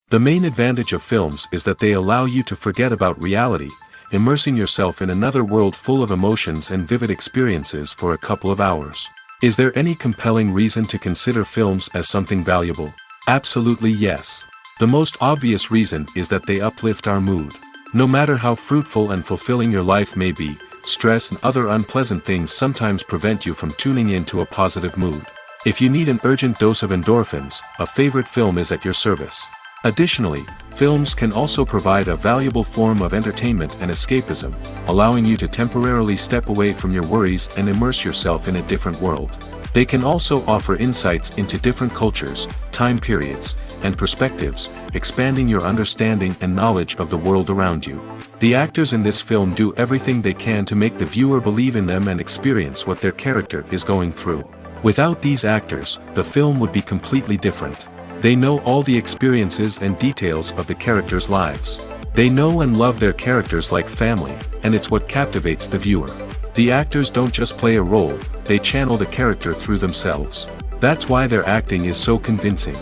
The main advantage of films is that they allow you to forget about reality, immersing yourself in another world full of emotions and vivid experiences for a couple of hours. Is there any compelling reason to consider films as something valuable? Absolutely yes. The most obvious reason is that they uplift our mood. No matter how fruitful and fulfilling your life may be, stress and other unpleasant things sometimes prevent you from tuning into a positive mood. If you need an urgent dose of endorphins, a favorite film is at your service. Additionally, films can also provide a valuable form of entertainment and escapism, allowing you to temporarily step away from your worries and immerse yourself in a different world. They can also offer insights into different cultures, time periods, and perspectives, expanding your understanding and knowledge of the world around you. The actors in this film do everything they can to make the viewer believe in them and experience what their character is going through. Without these actors, the film would be completely different. They know all the experiences and details of the characters' lives. They know and love their characters like family, and it's what captivates the viewer. The actors don't just play a role, they channel the character through themselves. That's why their acting is so convincing.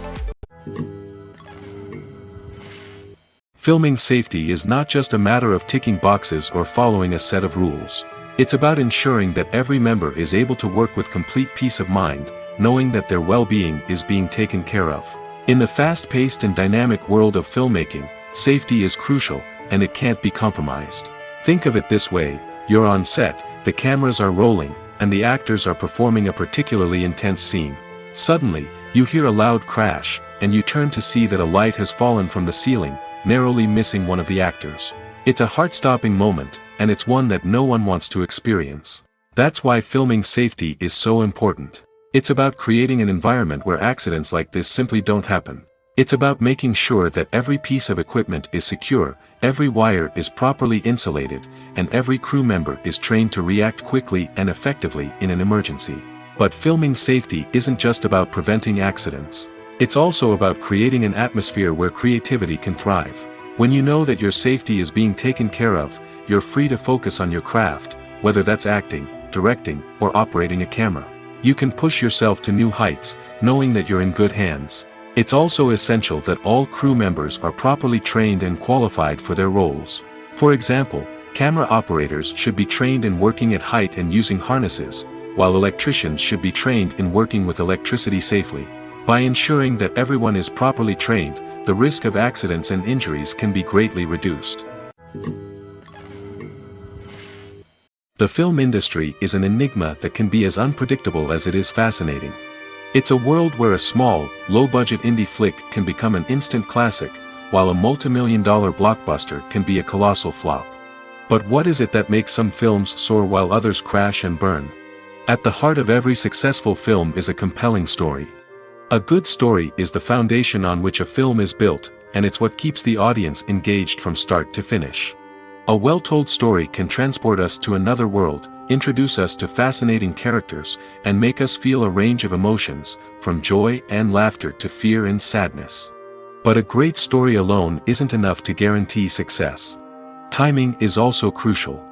Filming safety is not just a matter of ticking boxes or following a set of rules. It's about ensuring that every member is able to work with complete peace of mind, knowing that their well-being is being taken care of. In the fast-paced and dynamic world of filmmaking, safety is crucial, and it can't be compromised. Think of it this way: you're on set, the cameras are rolling, and the actors are performing a particularly intense scene. Suddenly, you hear a loud crash, and you turn to see that a light has fallen from the ceiling, narrowly missing one of the actors. It's a heart-stopping moment, and it's one that no one wants to experience. That's why filming safety is so important. It's about creating an environment where accidents like this simply don't happen. It's about making sure that every piece of equipment is secure, every wire is properly insulated, and every crew member is trained to react quickly and effectively in an emergency. But filming safety isn't just about preventing accidents. It's also about creating an atmosphere where creativity can thrive. When you know that your safety is being taken care of, you're free to focus on your craft, whether that's acting, directing, or operating a camera. You can push yourself to new heights, knowing that you're in good hands. It's also essential that all crew members are properly trained and qualified for their roles. For example, camera operators should be trained in working at height and using harnesses, while electricians should be trained in working with electricity safely. By ensuring that everyone is properly trained, the risk of accidents and injuries can be greatly reduced. The film industry is an enigma that can be as unpredictable as it is fascinating. It's a world where a small, low-budget indie flick can become an instant classic, while a multi-million-dollar blockbuster can be a colossal flop. But what is it that makes some films soar while others crash and burn? At the heart of every successful film is a compelling story. A good story is the foundation on which a film is built, and it's what keeps the audience engaged from start to finish. A well-told story can transport us to another world, introduce us to fascinating characters, and make us feel a range of emotions, from joy and laughter to fear and sadness. But a great story alone isn't enough to guarantee success. Timing is also crucial.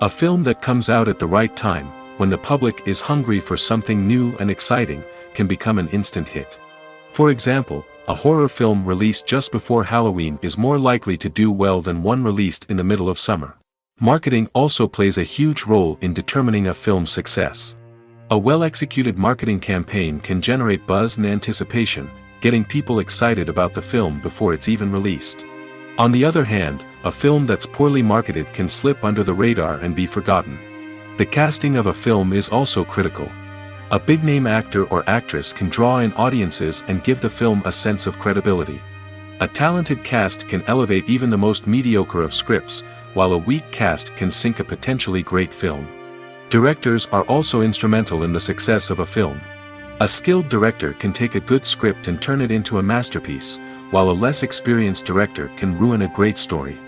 A film that comes out at the right time, when the public is hungry for something new and exciting, can become an instant hit. For example, a horror film released just before Halloween is more likely to do well than one released in the middle of summer. Marketing also plays a huge role in determining a film's success. A well-executed marketing campaign can generate buzz and anticipation, getting people excited about the film before it's even released. On the other hand, a film that's poorly marketed can slip under the radar and be forgotten. The casting of a film is also critical. A big-name actor or actress can draw in audiences and give the film a sense of credibility. A talented cast can elevate even the most mediocre of scripts, while a weak cast can sink a potentially great film. Directors are also instrumental in the success of a film. A skilled director can take a good script and turn it into a masterpiece, while a less experienced director can ruin a great story.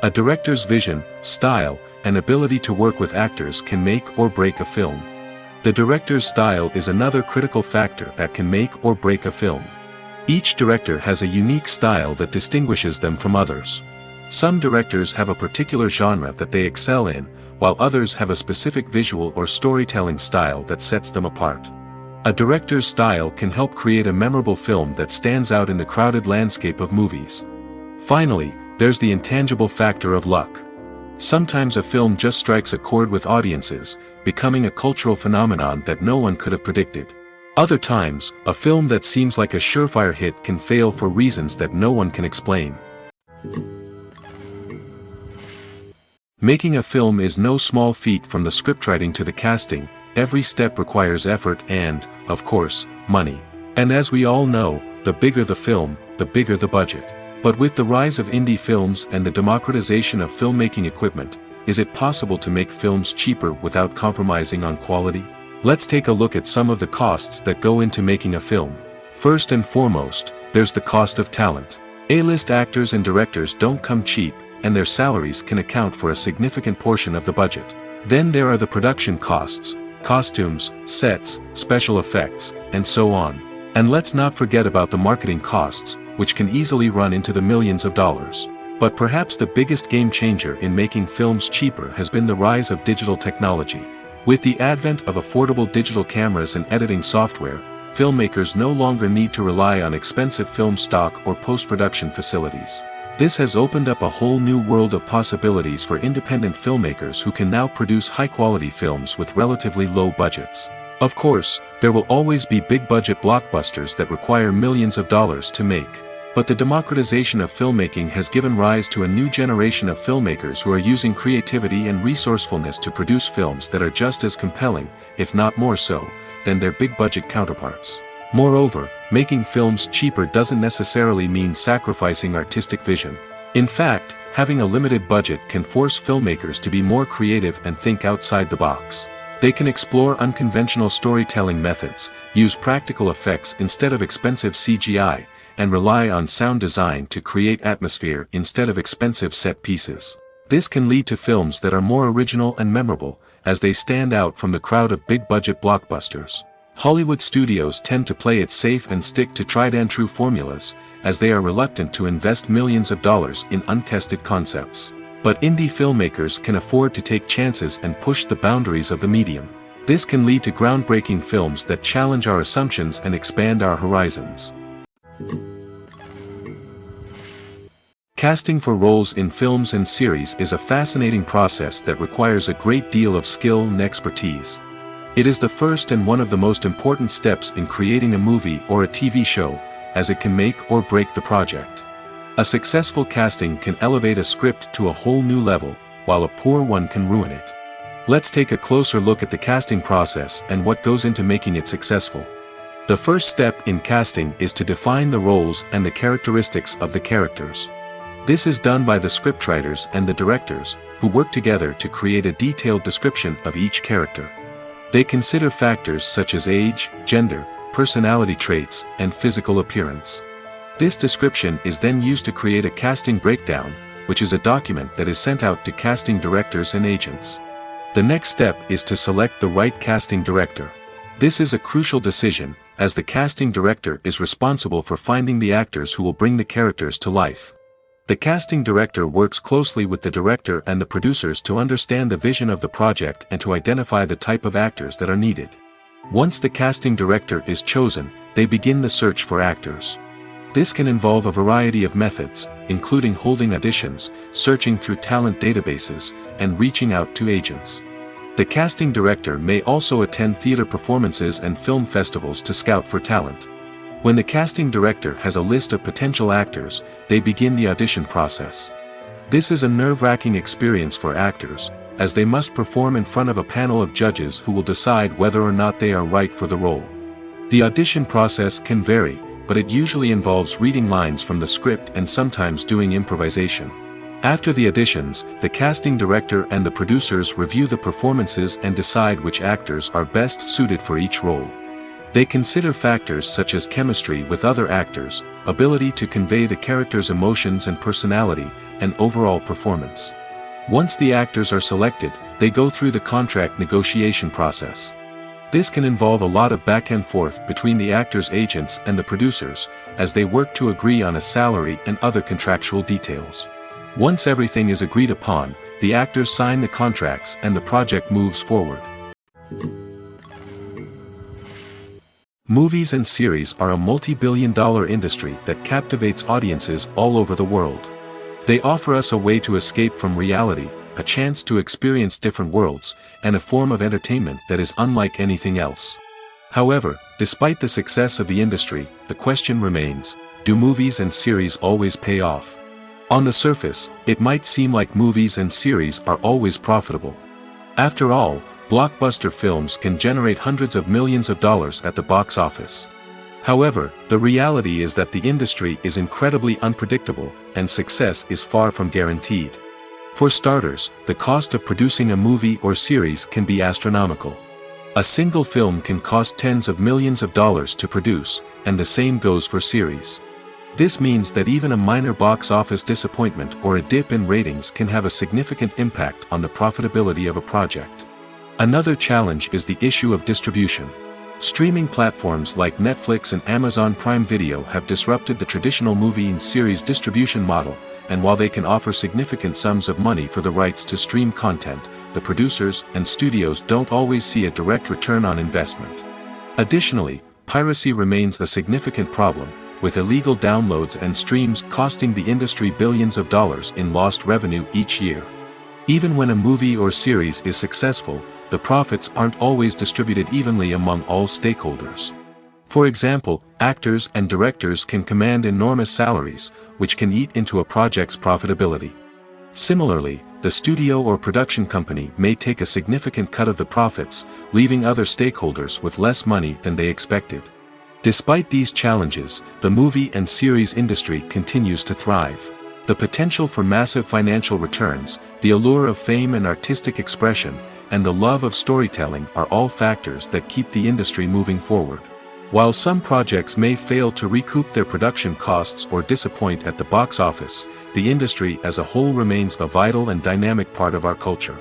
A director's vision, style, and ability to work with actors can make or break a film. The director's style is another critical factor that can make or break a film. Each director has a unique style that distinguishes them from others. Some directors have a particular genre that they excel in, while others have a specific visual or storytelling style that sets them apart. A director's style can help create a memorable film that stands out in the crowded landscape of movies. Finally, there's the intangible factor of luck. Sometimes a film just strikes a chord with audiences, becoming a cultural phenomenon that no one could have predicted. Other times, a film that seems like a surefire hit can fail for reasons that no one can explain. Making a film is no small feat. From the scriptwriting to the casting, every step requires effort and, of course, money. And as we all know, the bigger the film, the bigger the budget. But with the rise of indie films and the democratization of filmmaking equipment, is it possible to make films cheaper without compromising on quality? Let's take a look at some of the costs that go into making a film. First and foremost, there's the cost of talent. A-list actors and directors don't come cheap, and their salaries can account for a significant portion of the budget. Then there are the production costs, costumes, sets, special effects, and so on. And let's not forget about the marketing costs, which can easily run into the millions of dollars. But perhaps the biggest game changer in making films cheaper has been the rise of digital technology. With the advent of affordable digital cameras and editing software, filmmakers no longer need to rely on expensive film stock or post-production facilities. This has opened up a whole new world of possibilities for independent filmmakers who can now produce high-quality films with relatively low budgets. Of course, there will always be big-budget blockbusters that require millions of dollars to make. But the democratization of filmmaking has given rise to a new generation of filmmakers who are using creativity and resourcefulness to produce films that are just as compelling, if not more so, than their big-budget counterparts. Moreover, making films cheaper doesn't necessarily mean sacrificing artistic vision. In fact, having a limited budget can force filmmakers to be more creative and think outside the box. They can explore unconventional storytelling methods, use practical effects instead of expensive CGI, and rely on sound design to create atmosphere instead of expensive set pieces. This can lead to films that are more original and memorable, as they stand out from the crowd of big-budget blockbusters. Hollywood studios tend to play it safe and stick to tried-and-true formulas, as they are reluctant to invest millions of dollars in untested concepts. But indie filmmakers can afford to take chances and push the boundaries of the medium. This can lead to groundbreaking films that challenge our assumptions and expand our horizons. Casting for roles in films and series is a fascinating process that requires a great deal of skill and expertise. It is the first and one of the most important steps in creating a movie or a TV show, as it can make or break the project. A successful casting can elevate a script to a whole new level, while a poor one can ruin it. Let's take a closer look at the casting process and what goes into making it successful. The first step in casting is to define the roles and the characteristics of the characters. This is done by the scriptwriters and the directors, who work together to create a detailed description of each character. They consider factors such as age, gender, personality traits, and physical appearance. This description is then used to create a casting breakdown, which is a document that is sent out to casting directors and agents. The next step is to select the right casting director. This is a crucial decision, as the casting director is responsible for finding the actors who will bring the characters to life. The casting director works closely with the director and the producers to understand the vision of the project and to identify the type of actors that are needed. Once the casting director is chosen, they begin the search for actors. This can involve a variety of methods, including holding auditions, searching through talent databases, and reaching out to agents. The casting director may also attend theater performances and film festivals to scout for talent. When the casting director has a list of potential actors, they begin the audition process. This is a nerve-wracking experience for actors, as they must perform in front of a panel of judges who will decide whether or not they are right for the role. The audition process can vary, but it usually involves reading lines from the script and sometimes doing improvisation. After the auditions, the casting director and the producers review the performances and decide which actors are best suited for each role. They consider factors such as chemistry with other actors, ability to convey the character's emotions and personality, and overall performance. Once the actors are selected, they go through the contract negotiation process. This can involve a lot of back and forth between the actors' agents and the producers, as they work to agree on a salary and other contractual details. Once everything is agreed upon, the actors sign the contracts and the project moves forward. Movies and series are a multi-billion-dollar industry that captivates audiences all over the world. They offer us a way to escape from reality, a chance to experience different worlds, and a form of entertainment that is unlike anything else. However, despite the success of the industry, the question remains, do movies and series always pay off? On the surface, it might seem like movies and series are always profitable. After all, blockbuster films can generate hundreds of millions of dollars at the box office. However, the reality is that the industry is incredibly unpredictable, and success is far from guaranteed. For starters, the cost of producing a movie or series can be astronomical. A single film can cost tens of millions of dollars to produce, and the same goes for series. This means that even a minor box office disappointment or a dip in ratings can have a significant impact on the profitability of a project. Another challenge is the issue of distribution. Streaming platforms like Netflix and Amazon Prime Video have disrupted the traditional movie and series distribution model, and while they can offer significant sums of money for the rights to stream content, the producers and studios don't always see a direct return on investment. Additionally, piracy remains a significant problem, with illegal downloads and streams costing the industry billions of dollars in lost revenue each year. Even when a movie or series is successful, the profits aren't always distributed evenly among all stakeholders. For example, actors and directors can command enormous salaries, which can eat into a project's profitability. Similarly, the studio or production company may take a significant cut of the profits, leaving other stakeholders with less money than they expected. Despite these challenges, the movie and series industry continues to thrive. The potential for massive financial returns, the allure of fame and artistic expression, and the love of storytelling are all factors that keep the industry moving forward. While some projects may fail to recoup their production costs or disappoint at the box office, the industry as a whole remains a vital and dynamic part of our culture.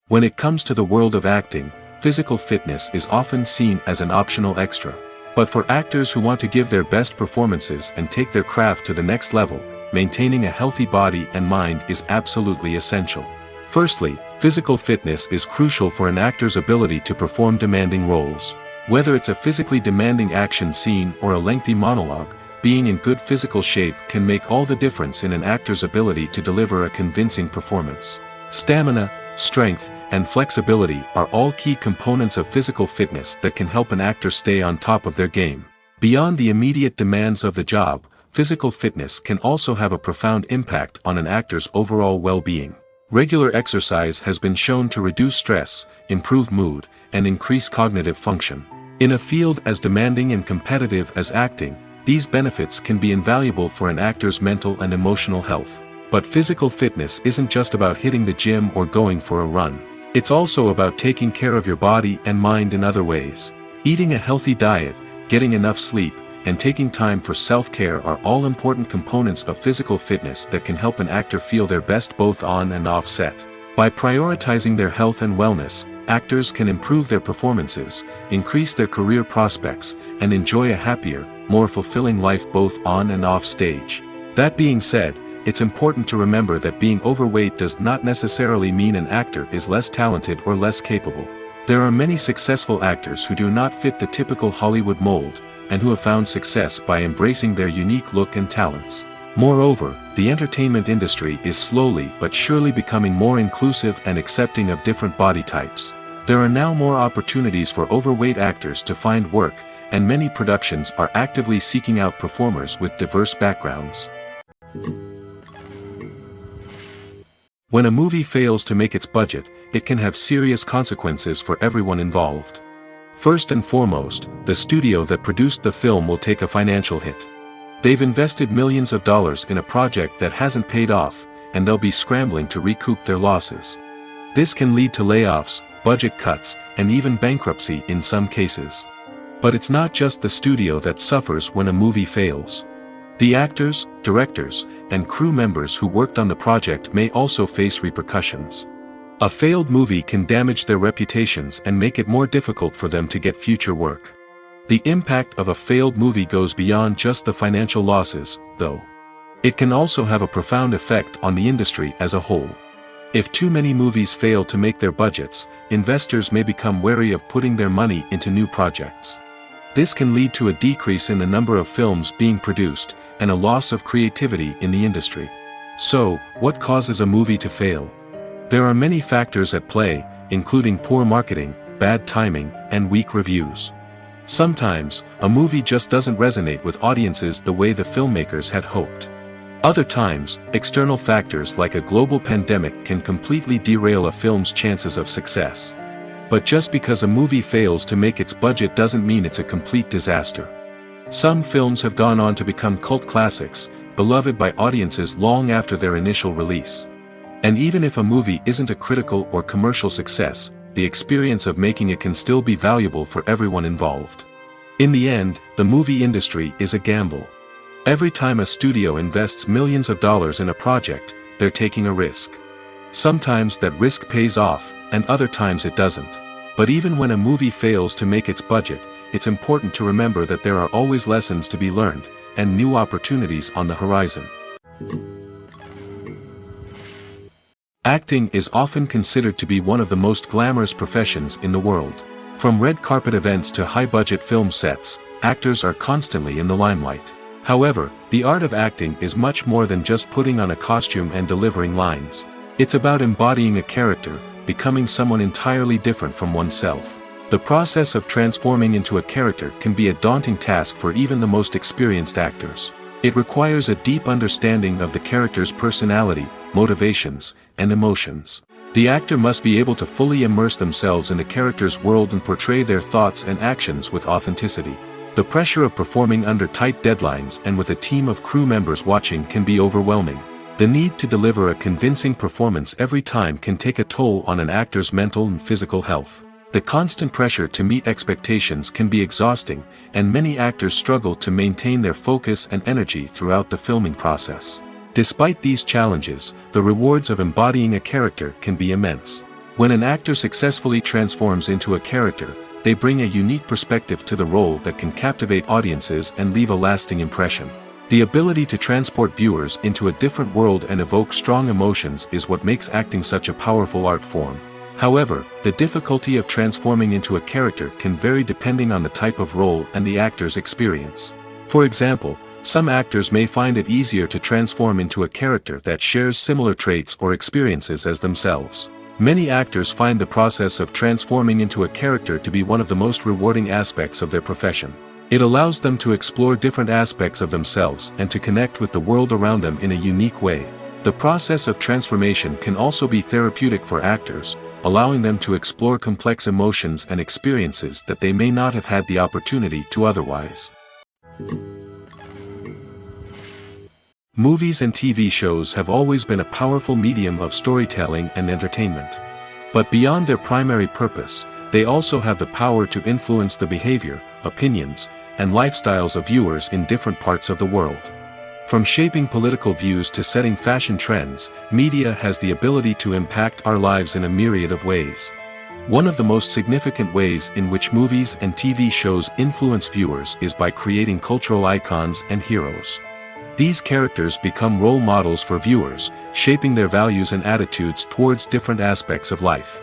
When it comes to the world of acting, physical fitness is often seen as an optional extra. But for actors who want to give their best performances and take their craft to the next level, maintaining a healthy body and mind is absolutely essential. Firstly, physical fitness is crucial for an actor's ability to perform demanding roles. Whether it's a physically demanding action scene or a lengthy monologue, being in good physical shape can make all the difference in an actor's ability to deliver a convincing performance. Stamina, strength, and flexibility are all key components of physical fitness that can help an actor stay on top of their game. Beyond the immediate demands of the job, physical fitness can also have a profound impact on an actor's overall well-being. Regular exercise has been shown to reduce stress, improve mood, and increase cognitive function. In a field as demanding and competitive as acting, these benefits can be invaluable for an actor's mental and emotional health. But physical fitness isn't just about hitting the gym or going for a run. It's also about taking care of your body and mind in other ways. Eating a healthy diet, getting enough sleep, and taking time for self-care are all important components of physical fitness that can help an actor feel their best both on and off set. By prioritizing their health and wellness, actors can improve their performances, increase their career prospects, and enjoy a happier, more fulfilling life both on and off stage. That being said, it's important to remember that being overweight does not necessarily mean an actor is less talented or less capable. There are many successful actors who do not fit the typical Hollywood mold, and who have found success by embracing their unique look and talents. Moreover, the entertainment industry is slowly but surely becoming more inclusive and accepting of different body types. There are now more opportunities for overweight actors to find work, and many productions are actively seeking out performers with diverse backgrounds. When a movie fails to make its budget, it can have serious consequences for everyone involved. First and foremost, the studio that produced the film will take a financial hit. They've invested millions of dollars in a project that hasn't paid off, and they'll be scrambling to recoup their losses. This can lead to layoffs, budget cuts, and even bankruptcy in some cases. But it's not just the studio that suffers when a movie fails. The actors, directors, and crew members who worked on the project may also face repercussions. A failed movie can damage their reputations and make it more difficult for them to get future work. The impact of a failed movie goes beyond just the financial losses, though. It can also have a profound effect on the industry as a whole. If too many movies fail to make their budgets, investors may become wary of putting their money into new projects. This can lead to a decrease in the number of films being produced, and a loss of creativity in the industry. So, what causes a movie to fail? There are many factors at play, including poor marketing, bad timing, and weak reviews. Sometimes, a movie just doesn't resonate with audiences the way the filmmakers had hoped. Other times, external factors like a global pandemic can completely derail a film's chances of success. But just because a movie fails to make its budget doesn't mean it's a complete disaster. Some films have gone on to become cult classics, beloved by audiences long after their initial release. And even if a movie isn't a critical or commercial success, the experience of making it can still be valuable for everyone involved. In the end, the movie industry is a gamble. Every time a studio invests millions of dollars in a project, they're taking a risk. Sometimes that risk pays off, and other times it doesn't. But even when a movie fails to make its budget, it's important to remember that there are always lessons to be learned, and new opportunities on the horizon. Acting is often considered to be one of the most glamorous professions in the world. From red carpet events to high-budget film sets, actors are constantly in the limelight. However, the art of acting is much more than just putting on a costume and delivering lines. It's about embodying a character, becoming someone entirely different from oneself. The process of transforming into a character can be a daunting task for even the most experienced actors. It requires a deep understanding of the character's personality, motivations, and emotions. The actor must be able to fully immerse themselves in the character's world and portray their thoughts and actions with authenticity. The pressure of performing under tight deadlines and with a team of crew members watching can be overwhelming. The need to deliver a convincing performance every time can take a toll on an actor's mental and physical health. The constant pressure to meet expectations can be exhausting, and many actors struggle to maintain their focus and energy throughout the filming process. Despite these challenges, the rewards of embodying a character can be immense. When an actor successfully transforms into a character, they bring a unique perspective to the role that can captivate audiences and leave a lasting impression. The ability to transport viewers into a different world and evoke strong emotions is what makes acting such a powerful art form. However, the difficulty of transforming into a character can vary depending on the type of role and the actor's experience. For example, some actors may find it easier to transform into a character that shares similar traits or experiences as themselves. Many actors find the process of transforming into a character to be one of the most rewarding aspects of their profession. It allows them to explore different aspects of themselves and to connect with the world around them in a unique way. The process of transformation can also be therapeutic for actors, allowing them to explore complex emotions and experiences that they may not have had the opportunity to otherwise. Movies and TV shows have always been a powerful medium of storytelling and entertainment. But beyond their primary purpose, they also have the power to influence the behavior, opinions, and lifestyles of viewers in different parts of the world. From shaping political views to setting fashion trends, media has the ability to impact our lives in a myriad of ways. One of the most significant ways in which movies and TV shows influence viewers is by creating cultural icons and heroes. These characters become role models for viewers, shaping their values and attitudes towards different aspects of life.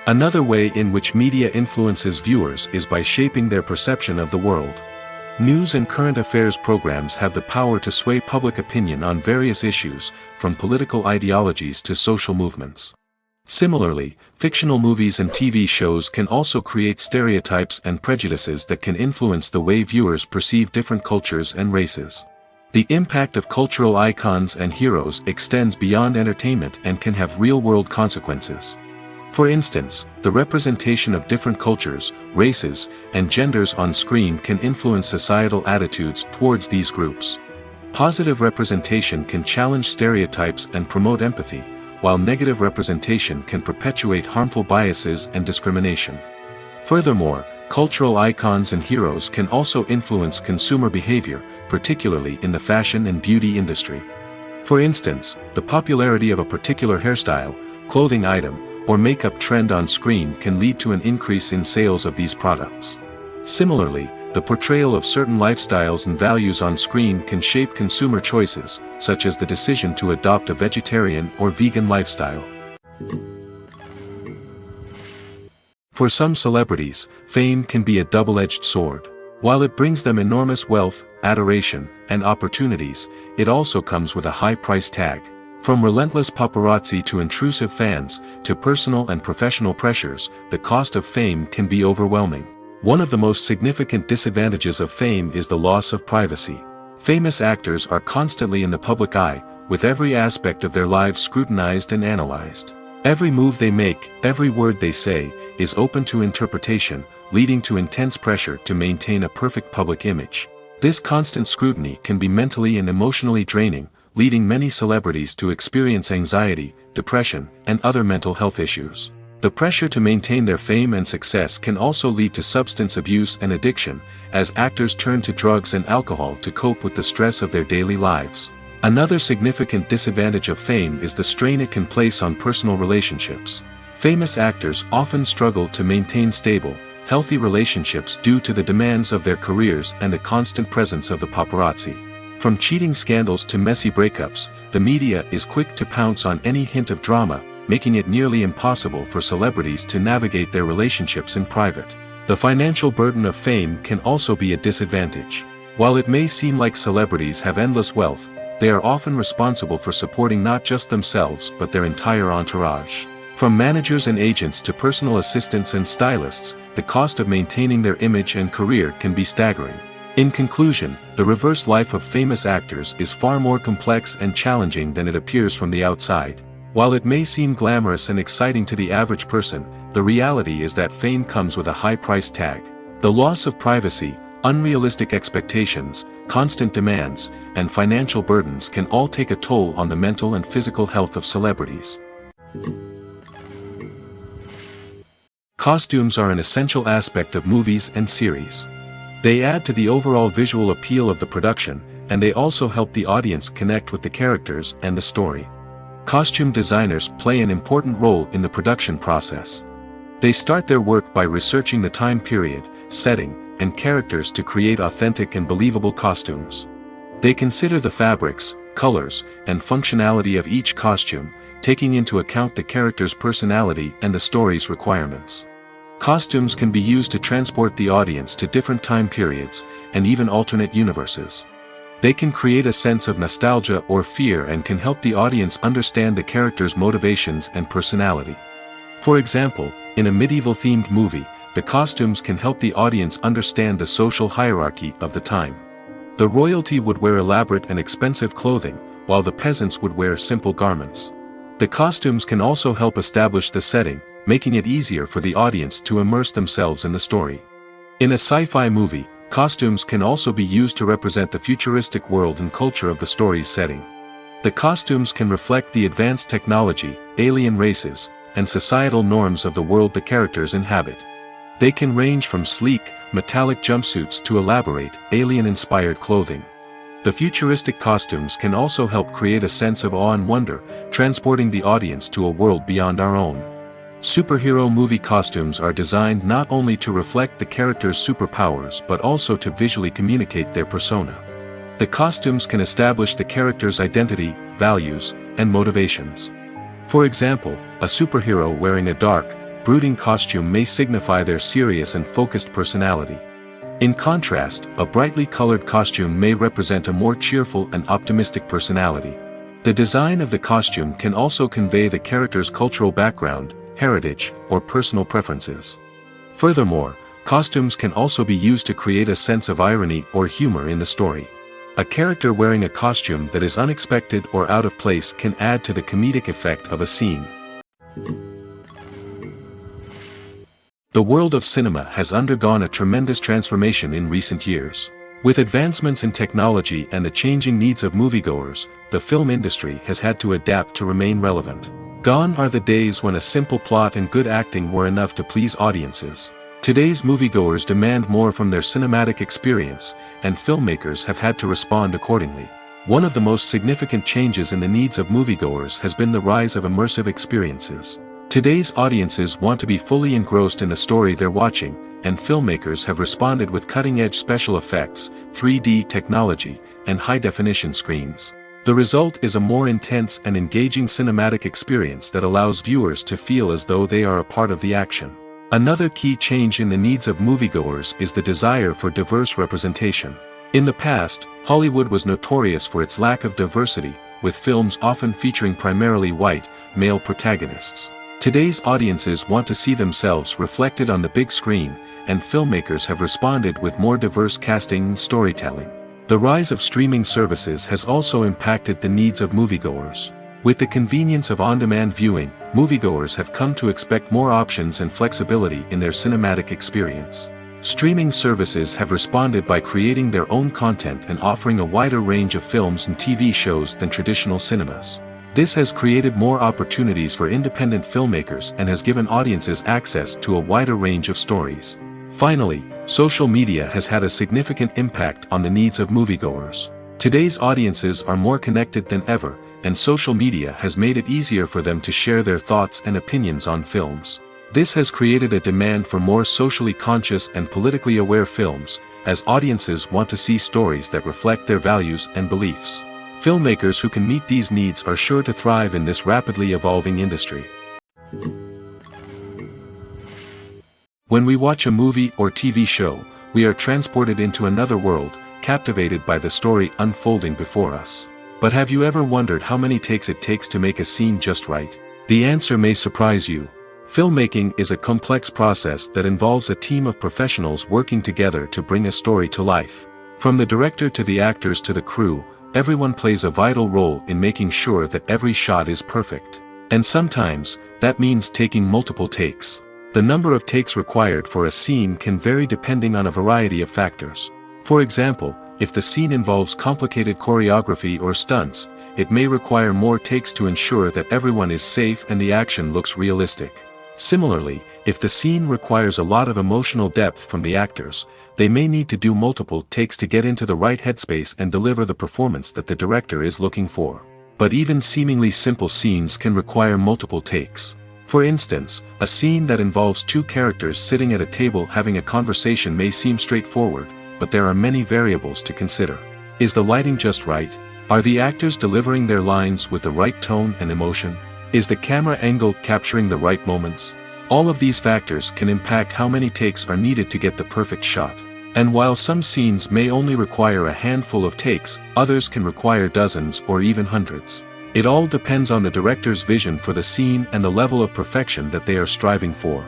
Another way in which media influences viewers is by shaping their perception of the world. News and current affairs programs have the power to sway public opinion on various issues, from political ideologies to social movements. Similarly, fictional movies and TV shows can also create stereotypes and prejudices that can influence the way viewers perceive different cultures and races. The impact of cultural icons and heroes extends beyond entertainment and can have real-world consequences. For instance, the representation of different cultures, races, and genders on screen can influence societal attitudes towards these groups. Positive representation can challenge stereotypes and promote empathy, while negative representation can perpetuate harmful biases and discrimination. Furthermore, cultural icons and heroes can also influence consumer behavior, particularly in the fashion and beauty industry. For instance, the popularity of a particular hairstyle, clothing item, or makeup trend on screen can lead to an increase in sales of these products. Similarly, the portrayal of certain lifestyles and values on screen can shape consumer choices, such as the decision to adopt a vegetarian or vegan lifestyle. For some celebrities, fame can be a double-edged sword. While it brings them enormous wealth, adoration, and opportunities, it also comes with a high price tag. From relentless paparazzi to intrusive fans, to personal and professional pressures, the cost of fame can be overwhelming. One of the most significant disadvantages of fame is the loss of privacy. Famous actors are constantly in the public eye, with every aspect of their lives scrutinized and analyzed. Every move they make, every word they say, is open to interpretation, leading to intense pressure to maintain a perfect public image. This constant scrutiny can be mentally and emotionally draining, leading many celebrities to experience anxiety, depression, and other mental health issues. The pressure to maintain their fame and success can also lead to substance abuse and addiction, as actors turn to drugs and alcohol to cope with the stress of their daily lives. Another significant disadvantage of fame is the strain it can place on personal relationships. Famous actors often struggle to maintain stable, healthy relationships due to the demands of their careers and the constant presence of the paparazzi. From cheating scandals to messy breakups, the media is quick to pounce on any hint of drama, making it nearly impossible for celebrities to navigate their relationships in private. The financial burden of fame can also be a disadvantage. While it may seem like celebrities have endless wealth, they are often responsible for supporting not just themselves but their entire entourage. From managers and agents to personal assistants and stylists, the cost of maintaining their image and career can be staggering. In conclusion, the reverse life of famous actors is far more complex and challenging than it appears from the outside. While it may seem glamorous and exciting to the average person, the reality is that fame comes with a high price tag. The loss of privacy, unrealistic expectations, constant demands, and financial burdens can all take a toll on the mental and physical health of celebrities. Costumes are an essential aspect of movies and series. They add to the overall visual appeal of the production, and they also help the audience connect with the characters and the story. Costume designers play an important role in the production process. They start their work by researching the time period, setting, and characters to create authentic and believable costumes. They consider the fabrics, colors, and functionality of each costume, taking into account the character's personality and the story's requirements. Costumes can be used to transport the audience to different time periods, and even alternate universes. They can create a sense of nostalgia or fear and can help the audience understand the character's motivations and personality. For example, in a medieval-themed movie, the costumes can help the audience understand the social hierarchy of the time. The royalty would wear elaborate and expensive clothing, while the peasants would wear simple garments. The costumes can also help establish the setting, making it easier for the audience to immerse themselves in the story. In a sci-fi movie, costumes can also be used to represent the futuristic world and culture of the story's setting. The costumes can reflect the advanced technology, alien races, and societal norms of the world the characters inhabit. They can range from sleek, metallic jumpsuits to elaborate, alien-inspired clothing. The futuristic costumes can also help create a sense of awe and wonder, transporting the audience to a world beyond our own. Superhero movie costumes are designed not only to reflect the character's superpowers but also to visually communicate their persona. The costumes can establish the character's identity, values, and motivations. For example, a superhero wearing a dark, brooding costume may signify their serious and focused personality. In contrast, a brightly colored costume may represent a more cheerful and optimistic personality. The design of the costume can also convey the character's cultural background, heritage, or personal preferences. Furthermore, costumes can also be used to create a sense of irony or humor in the story. A character wearing a costume that is unexpected or out of place can add to the comedic effect of a scene. The world of cinema has undergone a tremendous transformation in recent years. With advancements in technology and the changing needs of moviegoers, the film industry has had to adapt to remain relevant. Gone are the days when a simple plot and good acting were enough to please audiences. Today's moviegoers demand more from their cinematic experience, and filmmakers have had to respond accordingly. One of the most significant changes in the needs of moviegoers has been the rise of immersive experiences. Today's audiences want to be fully engrossed in the story they're watching, and filmmakers have responded with cutting-edge special effects, 3D technology, and high-definition screens. The result is a more intense and engaging cinematic experience that allows viewers to feel as though they are a part of the action. Another key change in the needs of moviegoers is the desire for diverse representation. In the past, Hollywood was notorious for its lack of diversity, with films often featuring primarily white, male protagonists. Today's audiences want to see themselves reflected on the big screen, and filmmakers have responded with more diverse casting and storytelling. The rise of streaming services has also impacted the needs of moviegoers. With the convenience of on-demand viewing, moviegoers have come to expect more options and flexibility in their cinematic experience. Streaming services have responded by creating their own content and offering a wider range of films and TV shows than traditional cinemas. This has created more opportunities for independent filmmakers and has given audiences access to a wider range of stories. Finally, social media has had a significant impact on the needs of moviegoers. Today's audiences are more connected than ever, and social media has made it easier for them to share their thoughts and opinions on films. This has created a demand for more socially conscious and politically aware films, as audiences want to see stories that reflect their values and beliefs. Filmmakers who can meet these needs are sure to thrive in this rapidly evolving industry. When we watch a movie or TV show, we are transported into another world, captivated by the story unfolding before us. But have you ever wondered how many takes it takes to make a scene just right? The answer may surprise you. Filmmaking is a complex process that involves a team of professionals working together to bring a story to life. From the director to the actors to the crew, everyone plays a vital role in making sure that every shot is perfect. And sometimes, that means taking multiple takes. The number of takes required for a scene can vary depending on a variety of factors. For example, if the scene involves complicated choreography or stunts, it may require more takes to ensure that everyone is safe and the action looks realistic. Similarly, if the scene requires a lot of emotional depth from the actors, they may need to do multiple takes to get into the right headspace and deliver the performance that the director is looking for. But even seemingly simple scenes can require multiple takes. For instance, a scene that involves two characters sitting at a table having a conversation may seem straightforward, but there are many variables to consider. Is the lighting just right? Are the actors delivering their lines with the right tone and emotion? Is the camera angle capturing the right moments? All of these factors can impact how many takes are needed to get the perfect shot. And while some scenes may only require a handful of takes, others can require dozens or even hundreds. It all depends on the director's vision for the scene and the level of perfection that they are striving for.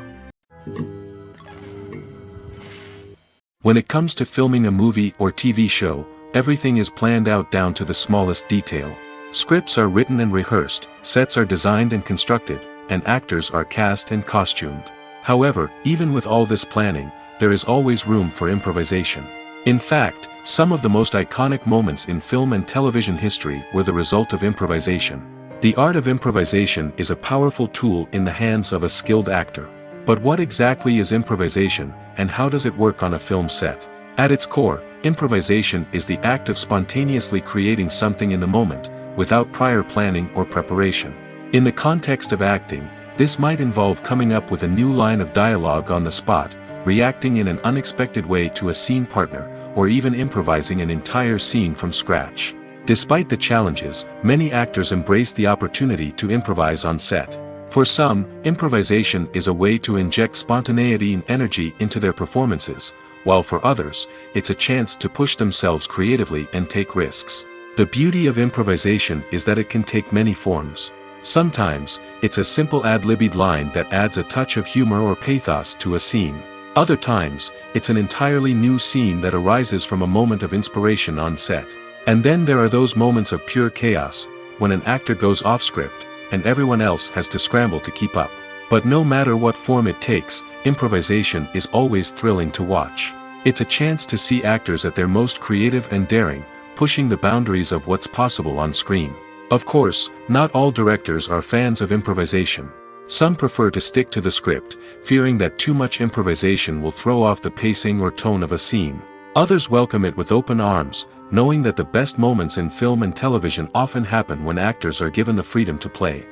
When it comes to filming a movie or TV show, everything is planned out down to the smallest detail. Scripts are written and rehearsed, sets are designed and constructed, and actors are cast and costumed. However, even with all this planning, there is always room for improvisation. In fact, some of the most iconic moments in film and television history were the result of improvisation. The art of improvisation is a powerful tool in the hands of a skilled actor. But what exactly is improvisation, and how does it work on a film set? At its core, improvisation is the act of spontaneously creating something in the moment, without prior planning or preparation. In the context of acting, this might involve coming up with a new line of dialogue on the spot, reacting in an unexpected way to a scene partner, or even improvising an entire scene from scratch. Despite the challenges, many actors embrace the opportunity to improvise on set. For some, improvisation is a way to inject spontaneity and energy into their performances, while for others, it's a chance to push themselves creatively and take risks. The beauty of improvisation is that it can take many forms. Sometimes, it's a simple ad-libbed line that adds a touch of humor or pathos to a scene. Other times, it's an entirely new scene that arises from a moment of inspiration on set. And then there are those moments of pure chaos, when an actor goes off script, and everyone else has to scramble to keep up. But no matter what form it takes, improvisation is always thrilling to watch. It's a chance to see actors at their most creative and daring, pushing the boundaries of what's possible on screen. Of course, not all directors are fans of improvisation. Some prefer to stick to the script, fearing that too much improvisation will throw off the pacing or tone of a scene. Others welcome it with open arms, knowing that the best moments in film and television often happen when actors are given the freedom to play.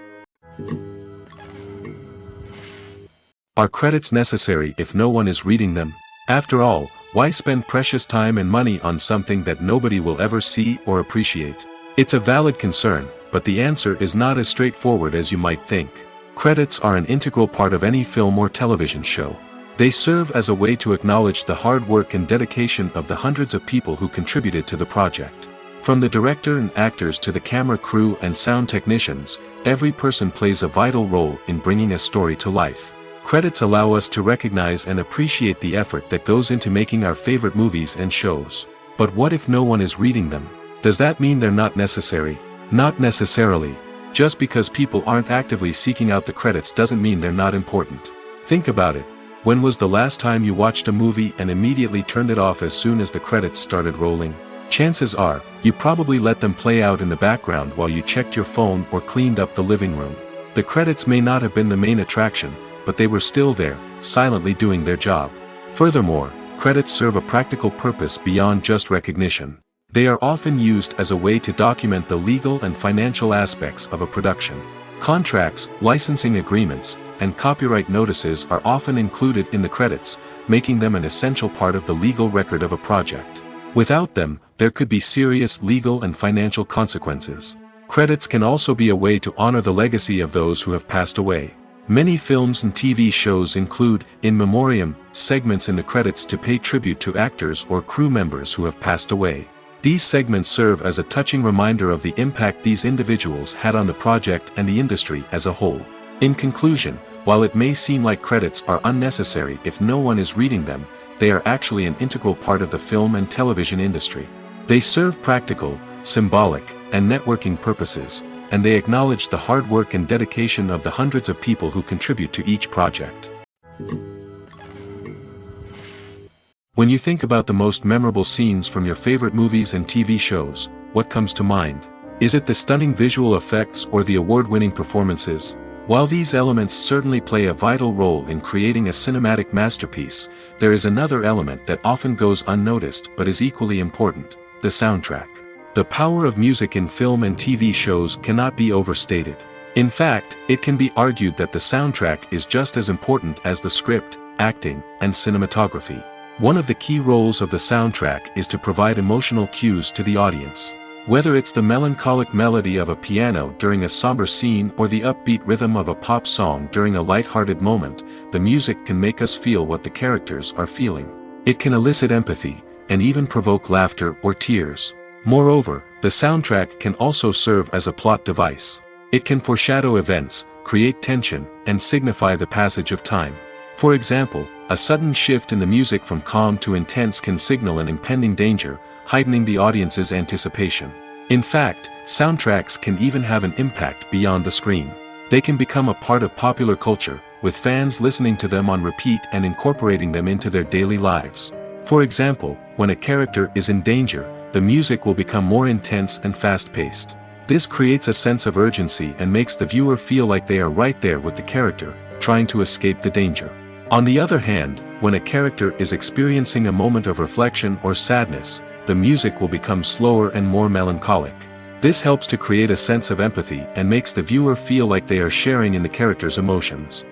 Are credits necessary if no one is reading them? After all, why spend precious time and money on something that nobody will ever see or appreciate? It's a valid concern, but the answer is not as straightforward as you might think. Credits are an integral part of any film or television show. They serve as a way to acknowledge the hard work and dedication of the hundreds of people who contributed to the project. From the director and actors to the camera crew and sound technicians, every person plays a vital role in bringing a story to life. Credits allow us to recognize and appreciate the effort that goes into making our favorite movies and shows. But what if no one is reading them? Does that mean they're not necessary? Not necessarily. Just because people aren't actively seeking out the credits doesn't mean they're not important. Think about it. When was the last time you watched a movie and immediately turned it off as soon as the credits started rolling? Chances are, you probably let them play out in the background while you checked your phone or cleaned up the living room. The credits may not have been the main attraction, but they were still there, silently doing their job. Furthermore, credits serve a practical purpose beyond just recognition. They are often used as a way to document the legal and financial aspects of a production. Contracts, licensing agreements, and copyright notices are often included in the credits, making them an essential part of the legal record of a project. Without them, there could be serious legal and financial consequences. Credits can also be a way to honor the legacy of those who have passed away. Many films and TV shows include in memoriam segments in the credits to pay tribute to actors or crew members who have passed away. These segments serve as a touching reminder of the impact these individuals had on the project and the industry as a whole. In conclusion, while it may seem like credits are unnecessary if no one is reading them, they are actually an integral part of the film and television industry. They serve practical, symbolic, and networking purposes, and they acknowledge the hard work and dedication of the hundreds of people who contribute to each project. When you think about the most memorable scenes from your favorite movies and TV shows, what comes to mind? Is it the stunning visual effects or the award-winning performances? While these elements certainly play a vital role in creating a cinematic masterpiece, there is another element that often goes unnoticed but is equally important: the soundtrack. The power of music in film and TV shows cannot be overstated. In fact, it can be argued that the soundtrack is just as important as the script, acting, and cinematography. One of the key roles of the soundtrack is to provide emotional cues to the audience. Whether it's the melancholic melody of a piano during a somber scene or the upbeat rhythm of a pop song during a light-hearted moment, the music can make us feel what the characters are feeling. It can elicit empathy, and even provoke laughter or tears. Moreover, the soundtrack can also serve as a plot device. It can foreshadow events, create tension, and signify the passage of time. For example, a sudden shift in the music from calm to intense can signal an impending danger, heightening the audience's anticipation. In fact, soundtracks can even have an impact beyond the screen. They can become a part of popular culture, with fans listening to them on repeat and incorporating them into their daily lives. For example, when a character is in danger, the music will become more intense and fast-paced. This creates a sense of urgency and makes the viewer feel like they are right there with the character, trying to escape the danger. On the other hand, when a character is experiencing a moment of reflection or sadness, the music will become slower and more melancholic. This helps to create a sense of empathy and makes the viewer feel like they are sharing in the character's emotions.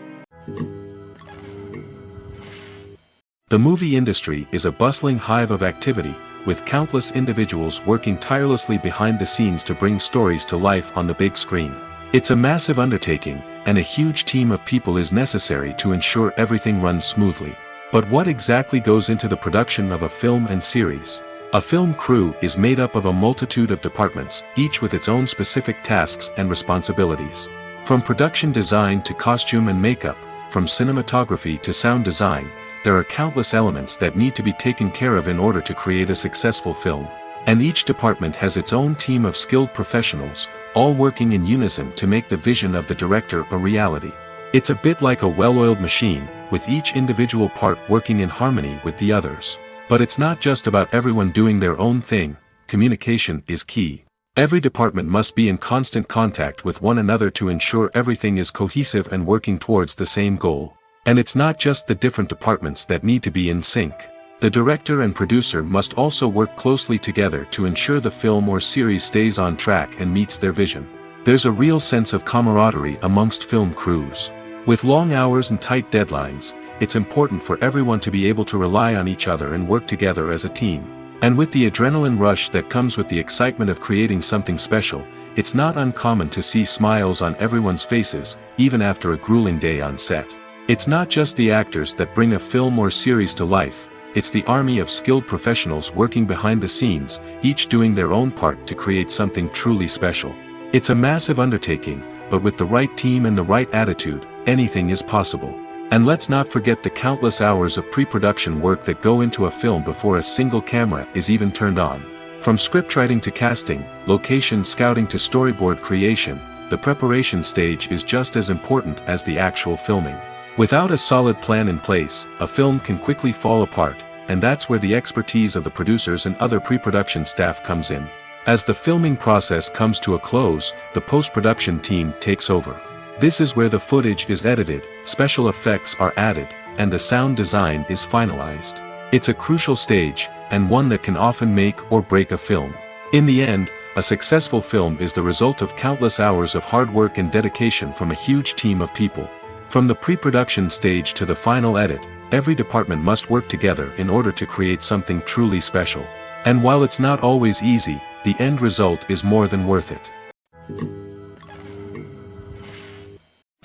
The movie industry is a bustling hive of activity, with countless individuals working tirelessly behind the scenes to bring stories to life on the big screen. It's a massive undertaking, and a huge team of people is necessary to ensure everything runs smoothly. But what exactly goes into the production of a film and series? A film crew is made up of a multitude of departments, each with its own specific tasks and responsibilities. From production design to costume and makeup, from cinematography to sound design, there are countless elements that need to be taken care of in order to create a successful film. And each department has its own team of skilled professionals, all working in unison to make the vision of the director a reality. It's a bit like a well-oiled machine, with each individual part working in harmony with the others. But it's not just about everyone doing their own thing. Communication is key. Every department must be in constant contact with one another to ensure everything is cohesive and working towards the same goal. And it's not just the different departments that need to be in sync. The director and producer must also work closely together to ensure the film or series stays on track and meets their vision. There's a real sense of camaraderie amongst film crews. With long hours and tight deadlines, it's important for everyone to be able to rely on each other and work together as a team. And with the adrenaline rush that comes with the excitement of creating something special, it's not uncommon to see smiles on everyone's faces, even after a grueling day on set. It's not just the actors that bring a film or series to life, it's the army of skilled professionals working behind the scenes, each doing their own part to create something truly special. It's a massive undertaking, but with the right team and the right attitude, anything is possible. And let's not forget the countless hours of pre-production work that go into a film before a single camera is even turned on. From scriptwriting to casting, location scouting to storyboard creation, the preparation stage is just as important as the actual filming. Without a solid plan in place, a film can quickly fall apart, and that's where the expertise of the producers and other pre-production staff comes in. As the filming process comes to a close, the post-production team takes over. This is where the footage is edited, special effects are added, and the sound design is finalized. It's a crucial stage, and one that can often make or break a film. In the end, a successful film is the result of countless hours of hard work and dedication from a huge team of people. From the pre-production stage to the final edit, every department must work together in order to create something truly special. And while it's not always easy, the end result is more than worth it.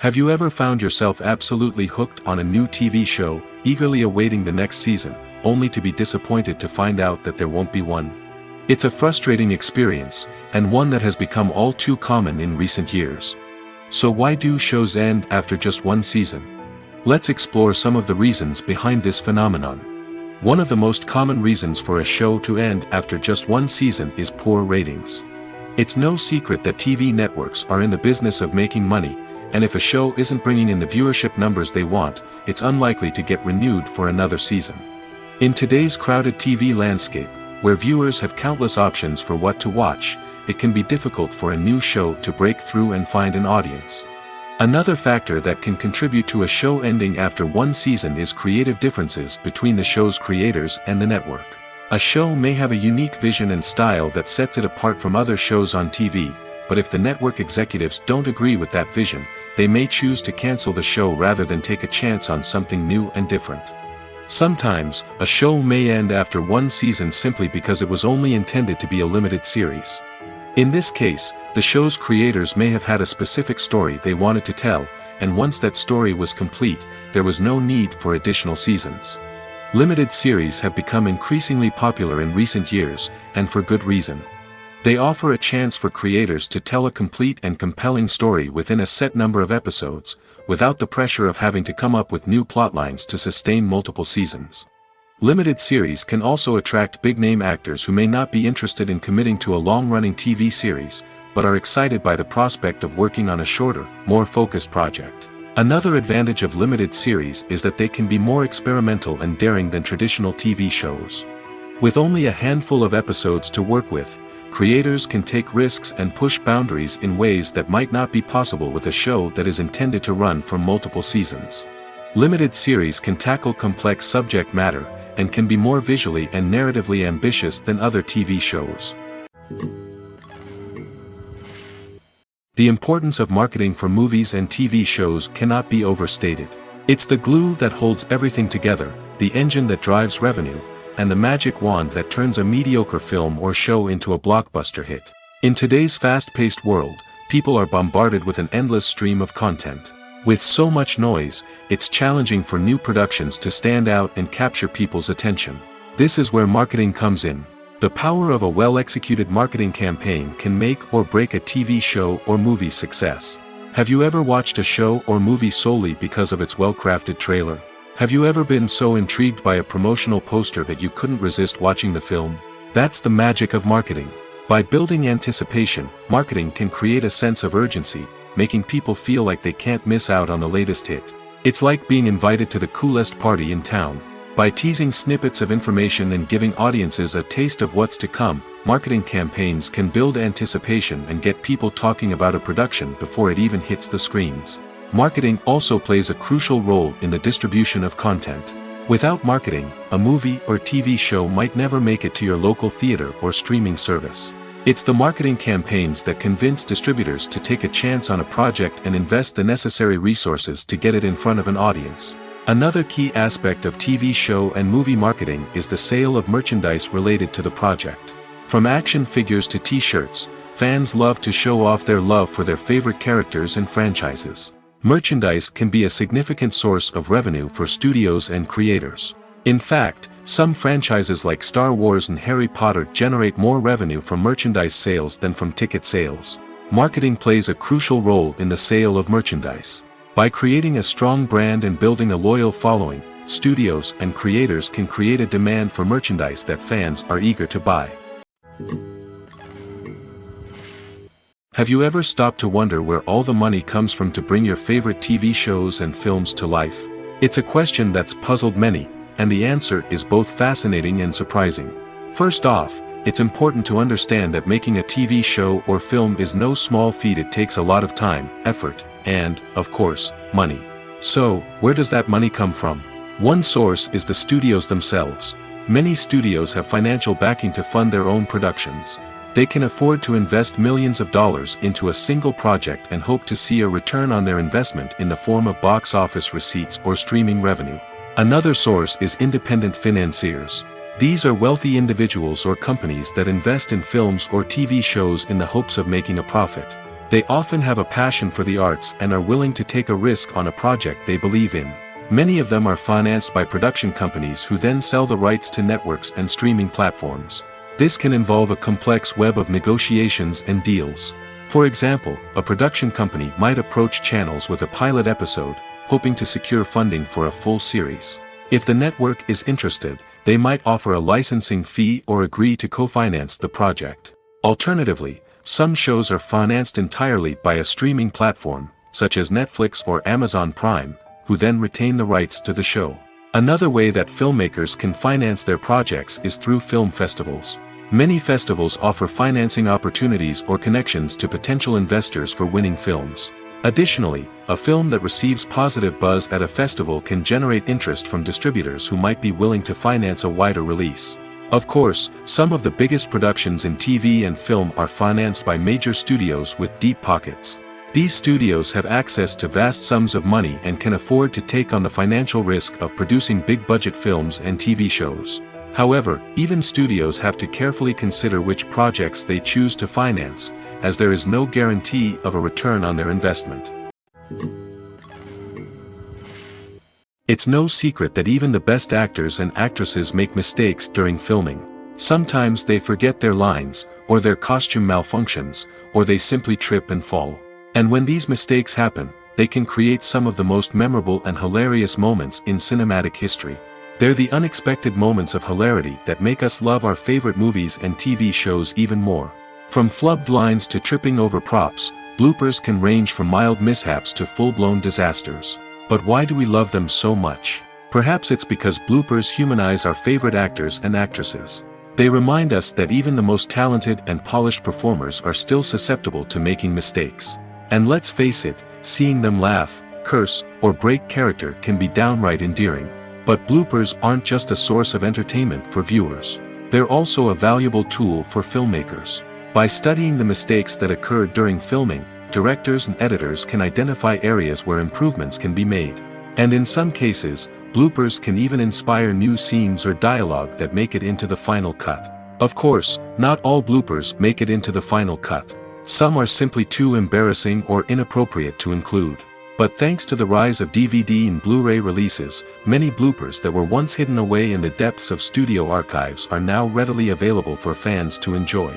Have you ever found yourself absolutely hooked on a new TV show, eagerly awaiting the next season, only to be disappointed to find out that there won't be one? It's a frustrating experience, and one that has become all too common in recent years. So why do shows end after just one season? Let's explore some of the reasons behind this phenomenon. One of the most common reasons for a show to end after just one season is poor ratings. It's no secret that TV networks are in the business of making money, and if a show isn't bringing in the viewership numbers they want, it's unlikely to get renewed for another season. In today's crowded TV landscape, where viewers have countless options for what to watch, it can be difficult for a new show to break through and find an audience. Another factor that can contribute to a show ending after one season is creative differences between the show's creators and the network. A show may have a unique vision and style that sets it apart from other shows on TV, but if the network executives don't agree with that vision, they may choose to cancel the show rather than take a chance on something new and different. Sometimes, a show may end after one season simply because it was only intended to be a limited series. In this case, the show's creators may have had a specific story they wanted to tell, and once that story was complete, there was no need for additional seasons. Limited series have become increasingly popular in recent years, and for good reason. They offer a chance for creators to tell a complete and compelling story within a set number of episodes, without the pressure of having to come up with new plotlines to sustain multiple seasons. Limited series can also attract big-name actors who may not be interested in committing to a long-running TV series, but are excited by the prospect of working on a shorter, more focused project. Another advantage of limited series is that they can be more experimental and daring than traditional TV shows. With only a handful of episodes to work with, creators can take risks and push boundaries in ways that might not be possible with a show that is intended to run for multiple seasons. Limited series can tackle complex subject matter, and can be more visually and narratively ambitious than other TV shows. The importance of marketing for movies and TV shows cannot be overstated. It's the glue that holds everything together, the engine that drives revenue, and the magic wand that turns a mediocre film or show into a blockbuster hit. In today's fast-paced world, people are bombarded with an endless stream of content. With so much noise, it's challenging for new productions to stand out and capture people's attention. This is where marketing comes in. The power of a well-executed marketing campaign can make or break a TV show or movie's success. Have you ever watched a show or movie solely because of its well-crafted trailer? Have you ever been so intrigued by a promotional poster that you couldn't resist watching the film? That's the magic of marketing. By building anticipation, marketing can create a sense of urgency, making people feel like they can't miss out on the latest hit. It's like being invited to the coolest party in town. By teasing snippets of information and giving audiences a taste of what's to come, marketing campaigns can build anticipation and get people talking about a production before it even hits the screens. Marketing also plays a crucial role in the distribution of content. Without marketing, a movie or TV show might never make it to your local theater or streaming service. It's the marketing campaigns that convince distributors to take a chance on a project and invest the necessary resources to get it in front of an audience. Another key aspect of TV show and movie marketing is the sale of merchandise related to the project. From action figures to t-shirts, fans love to show off their love for their favorite characters and franchises. Merchandise can be a significant source of revenue for studios and creators. In fact, some franchises like Star Wars and Harry Potter generate more revenue from merchandise sales than from ticket sales. Marketing plays a crucial role in the sale of merchandise. By creating a strong brand and building a loyal following, studios and creators can create a demand for merchandise that fans are eager to buy. Have you ever stopped to wonder where all the money comes from to bring your favorite TV shows and films to life? It's a question that's puzzled many, and the answer is both fascinating and surprising. First off, it's important to understand that making a TV show or film is no small feat. It takes a lot of time, effort, and, of course, money. So, where does that money come from? One source is the studios themselves. Many studios have financial backing to fund their own productions. They can afford to invest millions of dollars into a single project and hope to see a return on their investment in the form of box office receipts or streaming revenue. Another source is independent financiers. These are wealthy individuals or companies that invest in films or TV shows in the hopes of making a profit. They often have a passion for the arts and are willing to take a risk on a project they believe in. Many of them are financed by production companies who then sell the rights to networks and streaming platforms. This can involve a complex web of negotiations and deals. For example, a production company might approach channels with a pilot episode, hoping to secure funding for a full series. If the network is interested, they might offer a licensing fee or agree to co-finance the project. Alternatively, some shows are financed entirely by a streaming platform, such as Netflix or Amazon Prime, who then retain the rights to the show. Another way that filmmakers can finance their projects is through film festivals. Many festivals offer financing opportunities or connections to potential investors for winning films. Additionally, a film that receives positive buzz at a festival can generate interest from distributors who might be willing to finance a wider release. Of course, some of the biggest productions in TV and film are financed by major studios with deep pockets. These studios have access to vast sums of money and can afford to take on the financial risk of producing big-budget films and TV shows. However, even studios have to carefully consider which projects they choose to finance, as there is no guarantee of a return on their investment. It's no secret that even the best actors and actresses make mistakes during filming. Sometimes they forget their lines, or their costume malfunctions, or they simply trip and fall. And when these mistakes happen, they can create some of the most memorable and hilarious moments in cinematic history. They're the unexpected moments of hilarity that make us love our favorite movies and TV shows even more. From flubbed lines to tripping over props, bloopers can range from mild mishaps to full-blown disasters. But why do we love them so much? Perhaps it's because bloopers humanize our favorite actors and actresses. They remind us that even the most talented and polished performers are still susceptible to making mistakes. And let's face it, seeing them laugh, curse, or break character can be downright endearing. But bloopers aren't just a source of entertainment for viewers. They're also a valuable tool for filmmakers. By studying the mistakes that occur during filming, directors and editors can identify areas where improvements can be made. And in some cases, bloopers can even inspire new scenes or dialogue that make it into the final cut. Of course, not all bloopers make it into the final cut. Some are simply too embarrassing or inappropriate to include. But thanks to the rise of DVD and Blu-ray releases, many bloopers that were once hidden away in the depths of studio archives are now readily available for fans to enjoy.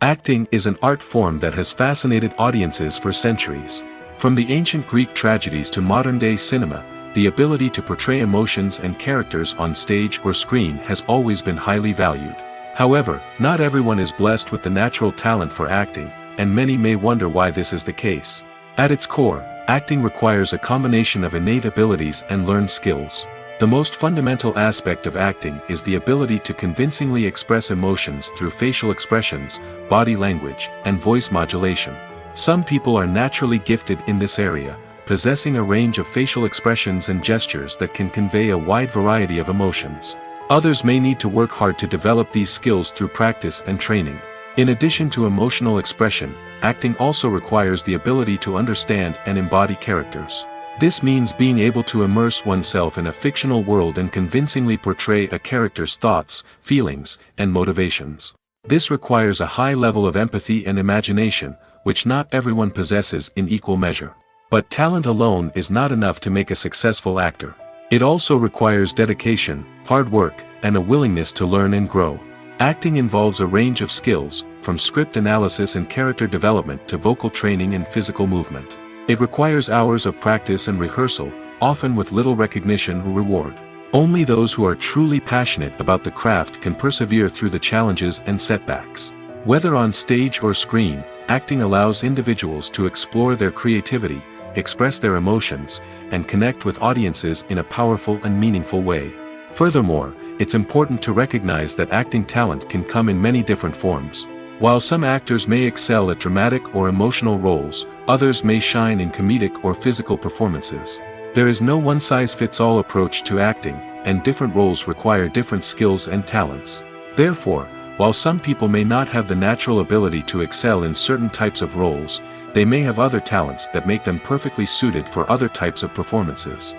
Acting is an art form that has fascinated audiences for centuries. From the ancient Greek tragedies to modern-day cinema, the ability to portray emotions and characters on stage or screen has always been highly valued. However, not everyone is blessed with the natural talent for acting, and many may wonder why this is the case. At its core, acting requires a combination of innate abilities and learned skills. The most fundamental aspect of acting is the ability to convincingly express emotions through facial expressions, body language, and voice modulation. Some people are naturally gifted in this area, possessing a range of facial expressions and gestures that can convey a wide variety of emotions. Others may need to work hard to develop these skills through practice and training. In addition to emotional expression, acting also requires the ability to understand and embody characters. This means being able to immerse oneself in a fictional world and convincingly portray a character's thoughts, feelings, and motivations. This requires a high level of empathy and imagination, which not everyone possesses in equal measure. But talent alone is not enough to make a successful actor. It also requires dedication, hard work, and a willingness to learn and grow. Acting involves a range of skills, from script analysis and character development to vocal training and physical movement. It requires hours of practice and rehearsal, often with little recognition or reward. Only those who are truly passionate about the craft can persevere through the challenges and setbacks. Whether on stage or screen, acting allows individuals to explore their creativity, express their emotions, and connect with audiences in a powerful and meaningful way. Furthermore, it's important to recognize that acting talent can come in many different forms. While some actors may excel at dramatic or emotional roles, others may shine in comedic or physical performances. There is no one-size-fits-all approach to acting, and different roles require different skills and talents. Therefore, while some people may not have the natural ability to excel in certain types of roles, they may have other talents that make them perfectly suited for other types of performances.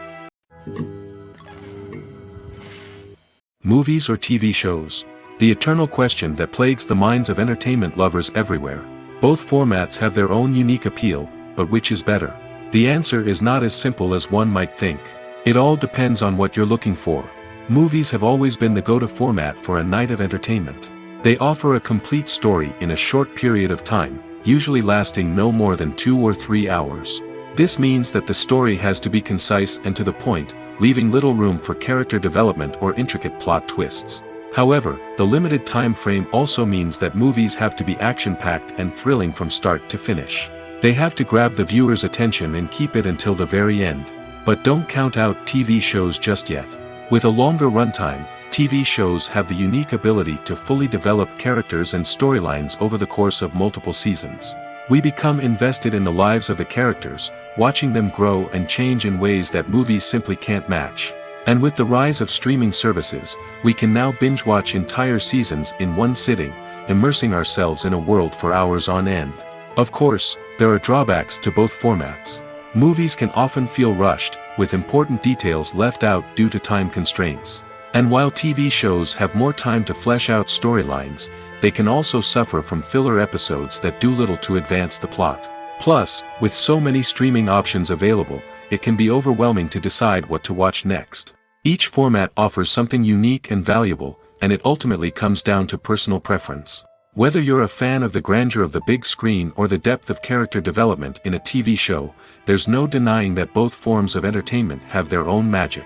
Movies or TV shows? The eternal question that plagues the minds of entertainment lovers everywhere. Both formats have their own unique appeal, but which is better? The answer is not as simple as one might think. It all depends on what you're looking for. Movies have always been the go-to format for a night of entertainment. They offer a complete story in a short period of time, usually lasting no more than 2 or 3 hours. This means that the story has to be concise and to the point, leaving little room for character development or intricate plot twists. However, the limited time frame also means that movies have to be action-packed and thrilling from start to finish. They have to grab the viewer's attention and keep it until the very end. But don't count out TV shows just yet. With a longer runtime, TV shows have the unique ability to fully develop characters and storylines over the course of multiple seasons. We become invested in the lives of the characters, watching them grow and change in ways that movies simply can't match. And with the rise of streaming services, we can now binge-watch entire seasons in one sitting, immersing ourselves in a world for hours on end. Of course, there are drawbacks to both formats. Movies can often feel rushed, with important details left out due to time constraints. And while TV shows have more time to flesh out storylines, they can also suffer from filler episodes that do little to advance the plot. Plus, with so many streaming options available, it can be overwhelming to decide what to watch next. Each format offers something unique and valuable, and it ultimately comes down to personal preference. Whether you're a fan of the grandeur of the big screen or the depth of character development in a TV show, there's no denying that both forms of entertainment have their own magic.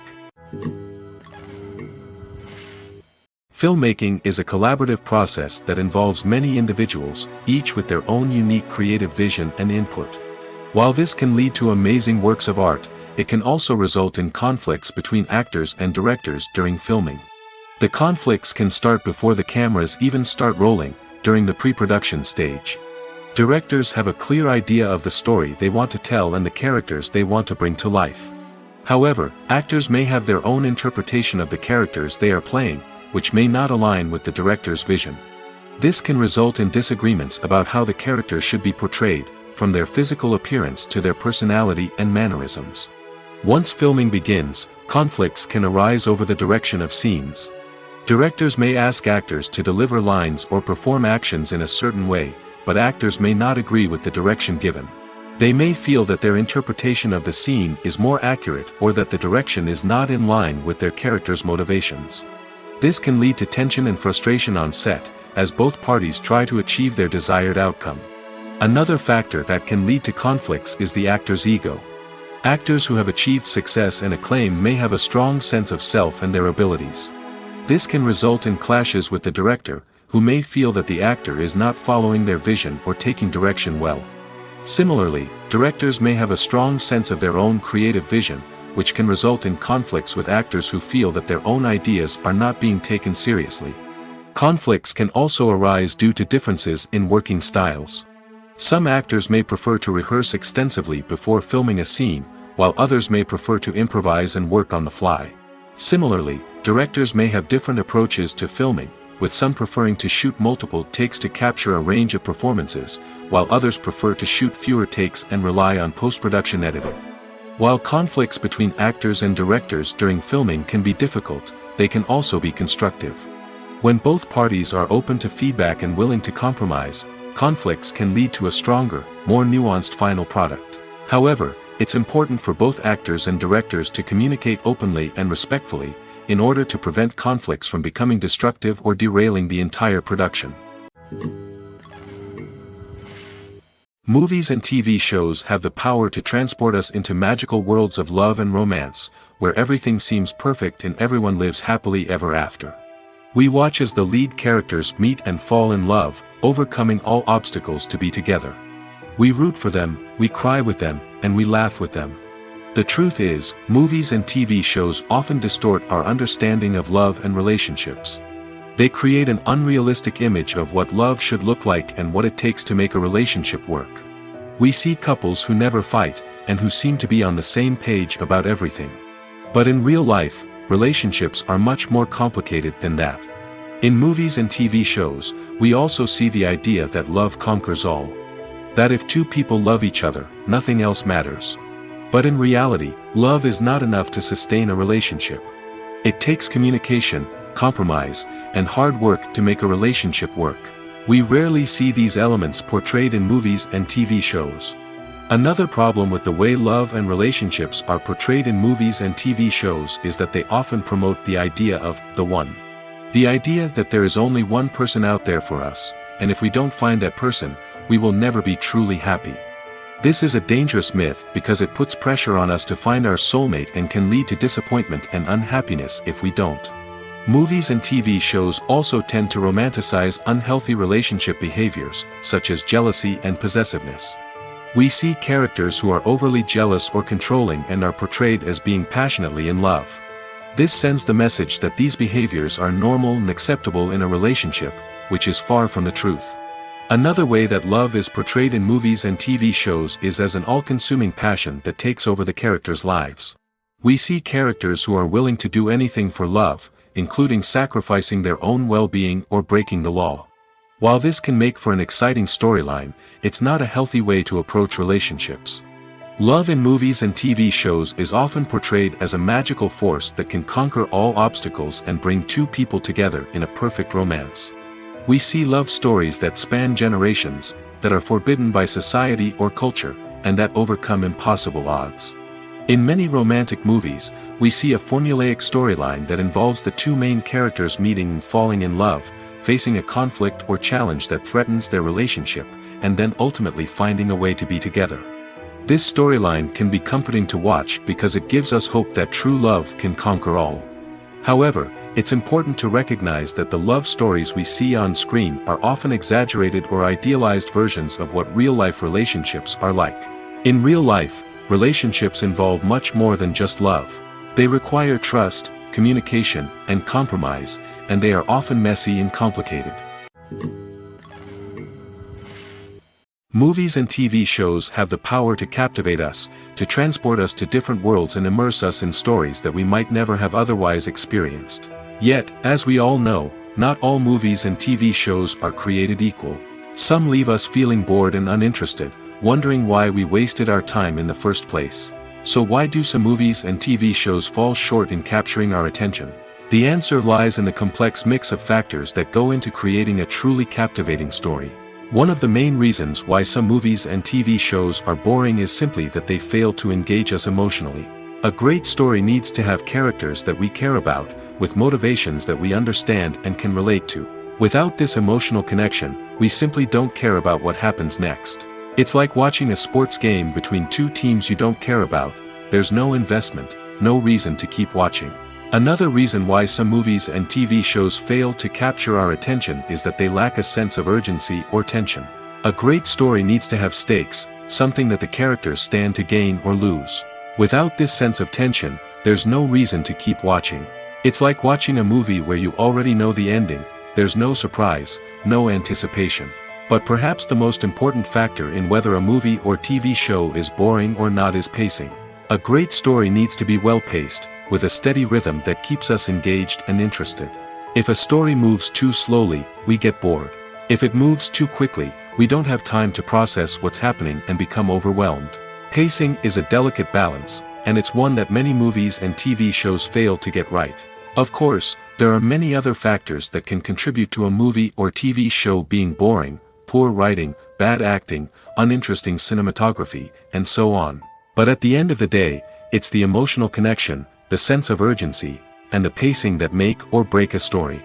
Filmmaking is a collaborative process that involves many individuals, each with their own unique creative vision and input. While this can lead to amazing works of art, it can also result in conflicts between actors and directors during filming. The conflicts can start before the cameras even start rolling, during the pre-production stage. Directors have a clear idea of the story they want to tell and the characters they want to bring to life. However, actors may have their own interpretation of the characters they are playing, which may not align with the director's vision. This can result in disagreements about how the character should be portrayed, from their physical appearance to their personality and mannerisms. Once filming begins, conflicts can arise over the direction of scenes. Directors may ask actors to deliver lines or perform actions in a certain way, but actors may not agree with the direction given. They may feel that their interpretation of the scene is more accurate or that the direction is not in line with their character's motivations. This can lead to tension and frustration on set, as both parties try to achieve their desired outcome. Another factor that can lead to conflicts is the actor's ego. Actors who have achieved success and acclaim may have a strong sense of self and their abilities. This can result in clashes with the director, who may feel that the actor is not following their vision or taking direction well. Similarly, directors may have a strong sense of their own creative vision, which can result in conflicts with actors who feel that their own ideas are not being taken seriously. Conflicts can also arise due to differences in working styles. Some actors may prefer to rehearse extensively before filming a scene, while others may prefer to improvise and work on the fly. Similarly, directors may have different approaches to filming, with some preferring to shoot multiple takes to capture a range of performances, while others prefer to shoot fewer takes and rely on post-production editing. While conflicts between actors and directors during filming can be difficult, they can also be constructive. When both parties are open to feedback and willing to compromise, conflicts can lead to a stronger, more nuanced final product. However, it's important for both actors and directors to communicate openly and respectfully, in order to prevent conflicts from becoming destructive or derailing the entire production. Movies and TV shows have the power to transport us into magical worlds of love and romance, where everything seems perfect and everyone lives happily ever after. We watch as the lead characters meet and fall in love, overcoming all obstacles to be together. We root for them, we cry with them, and we laugh with them. The truth is, movies and TV shows often distort our understanding of love and relationships. They create an unrealistic image of what love should look like and what it takes to make a relationship work. We see couples who never fight, and who seem to be on the same page about everything. But in real life, relationships are much more complicated than that. In movies and TV shows, we also see the idea that love conquers all. That if two people love each other, nothing else matters. But in reality, love is not enough to sustain a relationship. It takes communication, compromise, and hard work to make a relationship work. We rarely see these elements portrayed in movies and TV shows. Another problem with the way love and relationships are portrayed in movies and TV shows is that they often promote the idea of the one. The idea that there is only one person out there for us, and if we don't find that person, we will never be truly happy. This is a dangerous myth because it puts pressure on us to find our soulmate and can lead to disappointment and unhappiness if we don't. Movies and TV shows also tend to romanticize unhealthy relationship behaviors, such as jealousy and possessiveness. We see characters who are overly jealous or controlling and are portrayed as being passionately in love. This sends the message that these behaviors are normal and acceptable in a relationship, which is far from the truth. Another way that love is portrayed in movies and TV shows is as an all-consuming passion that takes over the characters' lives. We see characters who are willing to do anything for love, including sacrificing their own well-being or breaking the law. While this can make for an exciting storyline, it's not a healthy way to approach relationships. Love in movies and TV shows is often portrayed as a magical force that can conquer all obstacles and bring two people together in a perfect romance. We see love stories that span generations, that are forbidden by society or culture, and that overcome impossible odds. In many romantic movies, we see a formulaic storyline that involves the two main characters meeting and falling in love, facing a conflict or challenge that threatens their relationship, and then ultimately finding a way to be together. This storyline can be comforting to watch because it gives us hope that true love can conquer all. However, it's important to recognize that the love stories we see on screen are often exaggerated or idealized versions of what real-life relationships are like. In real life, relationships involve much more than just love. They require trust, communication, and compromise, and they are often messy and complicated. Movies and TV shows have the power to captivate us, to transport us to different worlds and immerse us in stories that we might never have otherwise experienced. Yet, as we all know, not all movies and TV shows are created equal. Some leave us feeling bored and uninterested, wondering why we wasted our time in the first place. So why do some movies and TV shows fall short in capturing our attention? The answer lies in the complex mix of factors that go into creating a truly captivating story. One of the main reasons why some movies and TV shows are boring is simply that they fail to engage us emotionally. A great story needs to have characters that we care about, with motivations that we understand and can relate to. Without this emotional connection, we simply don't care about what happens next. It's like watching a sports game between two teams you don't care about. There's no investment, no reason to keep watching. Another reason why some movies and TV shows fail to capture our attention is that they lack a sense of urgency or tension. A great story needs to have stakes, something that the characters stand to gain or lose. Without this sense of tension, there's no reason to keep watching. It's like watching a movie where you already know the ending. There's no surprise, no anticipation. But perhaps the most important factor in whether a movie or TV show is boring or not is pacing. A great story needs to be well-paced, with a steady rhythm that keeps us engaged and interested. If a story moves too slowly, we get bored. If it moves too quickly, we don't have time to process what's happening and become overwhelmed. Pacing is a delicate balance, and it's one that many movies and TV shows fail to get right. Of course, there are many other factors that can contribute to a movie or TV show being boring: poor writing, bad acting, uninteresting cinematography, and so on. But at the end of the day, it's the emotional connection, the sense of urgency, and the pacing that make or break a story.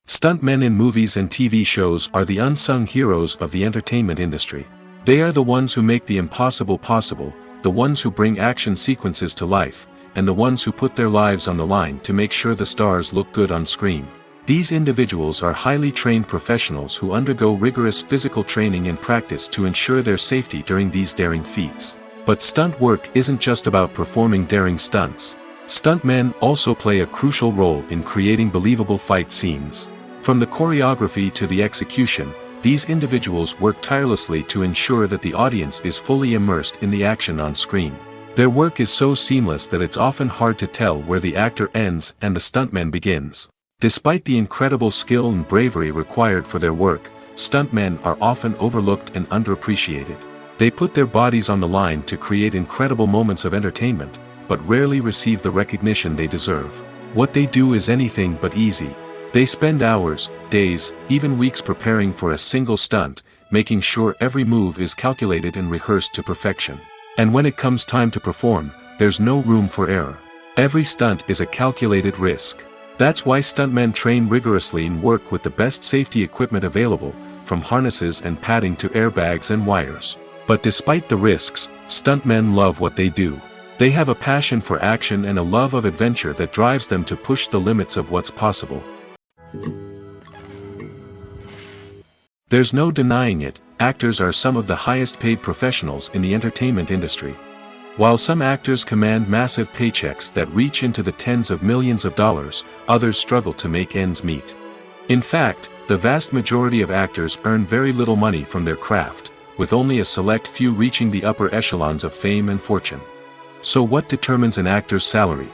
Stuntmen in movies and TV shows are the unsung heroes of the entertainment industry. They are the ones who make the impossible possible, the ones who bring action sequences to life, and the ones who put their lives on the line to make sure the stars look good on screen. These individuals are highly trained professionals who undergo rigorous physical training and practice to ensure their safety during these daring feats. But stunt work isn't just about performing daring stunts. Stuntmen also play a crucial role in creating believable fight scenes. From the choreography to the execution, these individuals work tirelessly to ensure that the audience is fully immersed in the action on screen. Their work is so seamless that it's often hard to tell where the actor ends and the stuntman begins. Despite the incredible skill and bravery required for their work, stuntmen are often overlooked and underappreciated. They put their bodies on the line to create incredible moments of entertainment, but rarely receive the recognition they deserve. What they do is anything but easy. They spend hours, days, even weeks preparing for a single stunt, making sure every move is calculated and rehearsed to perfection. And when it comes time to perform, there's no room for error. Every stunt is a calculated risk. That's why stuntmen train rigorously and work with the best safety equipment available, from harnesses and padding to airbags and wires. But despite the risks, stuntmen love what they do. They have a passion for action and a love of adventure that drives them to push the limits of what's possible. There's no denying it, actors are some of the highest paid professionals in the entertainment industry. While some actors command massive paychecks that reach into the tens of millions of dollars, others struggle to make ends meet. In fact, the vast majority of actors earn very little money from their craft, with only a select few reaching the upper echelons of fame and fortune. So what determines an actor's salary?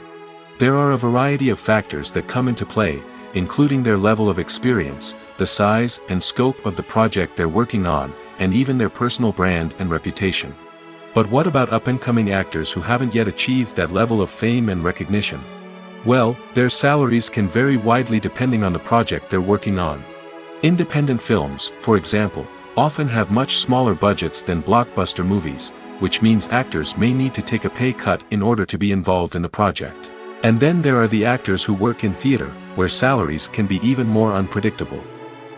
There are a variety of factors that come into play, including their level of experience, the size and scope of the project they're working on, and even their personal brand and reputation. But what about up-and-coming actors who haven't yet achieved that level of fame and recognition? Well, their salaries can vary widely depending on the project they're working on. Independent films, for example, often have much smaller budgets than blockbuster movies, which means actors may need to take a pay cut in order to be involved in the project. And then there are the actors who work in theater, where salaries can be even more unpredictable.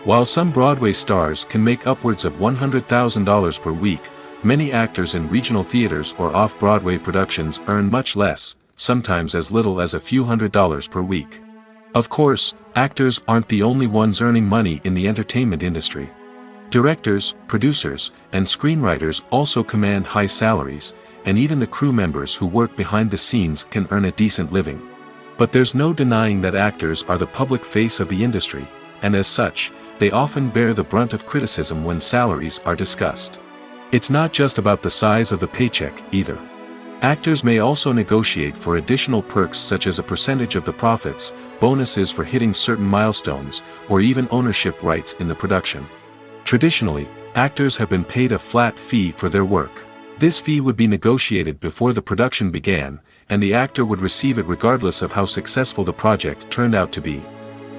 While some Broadway stars can make upwards of $100,000 per week, many actors in regional theaters or off-Broadway productions earn much less, sometimes as little as a few $100s per week. Of course, actors aren't the only ones earning money in the entertainment industry. Directors, producers, and screenwriters also command high salaries, and even the crew members who work behind the scenes can earn a decent living. But there's no denying that actors are the public face of the industry, and as such, they often bear the brunt of criticism when salaries are discussed. It's not just about the size of the paycheck, either. Actors may also negotiate for additional perks such as a percentage of the profits, bonuses for hitting certain milestones, or even ownership rights in the production. Traditionally, actors have been paid a flat fee for their work. This fee would be negotiated before the production began, and the actor would receive it regardless of how successful the project turned out to be.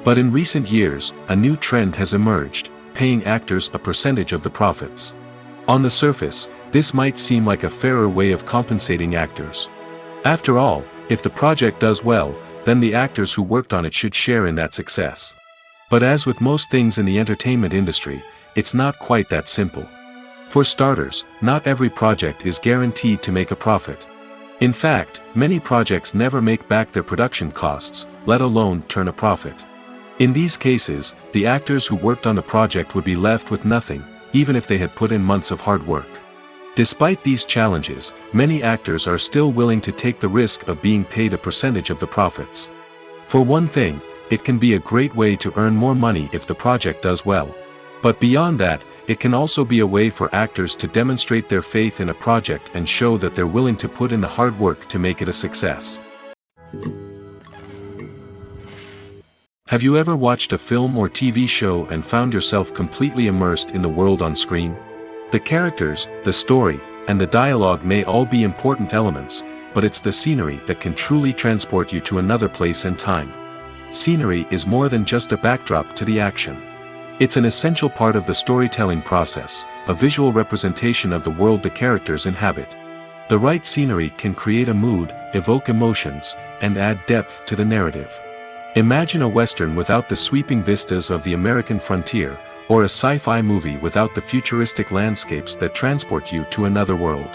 But in recent years, a new trend has emerged, paying actors a percentage of the profits. On the surface, this might seem like a fairer way of compensating actors. After all, if the project does well, then the actors who worked on it should share in that success. But as with most things in the entertainment industry, it's not quite that simple. For starters, not every project is guaranteed to make a profit. In fact, many projects never make back their production costs, let alone turn a profit. In these cases, the actors who worked on the project would be left with nothing, even if they had put in months of hard work. Despite these challenges, many actors are still willing to take the risk of being paid a percentage of the profits. For one thing, it can be a great way to earn more money if the project does well. But beyond that, it can also be a way for actors to demonstrate their faith in a project and show that they're willing to put in the hard work to make it a success. Have you ever watched a film or TV show and found yourself completely immersed in the world on screen? The characters, the story, and the dialogue may all be important elements, but it's the scenery that can truly transport you to another place and time. Scenery is more than just a backdrop to the action. It's an essential part of the storytelling process, a visual representation of the world the characters inhabit. The right scenery can create a mood, evoke emotions, and add depth to the narrative. Imagine a Western without the sweeping vistas of the American frontier, or a sci-fi movie without the futuristic landscapes that transport you to another world.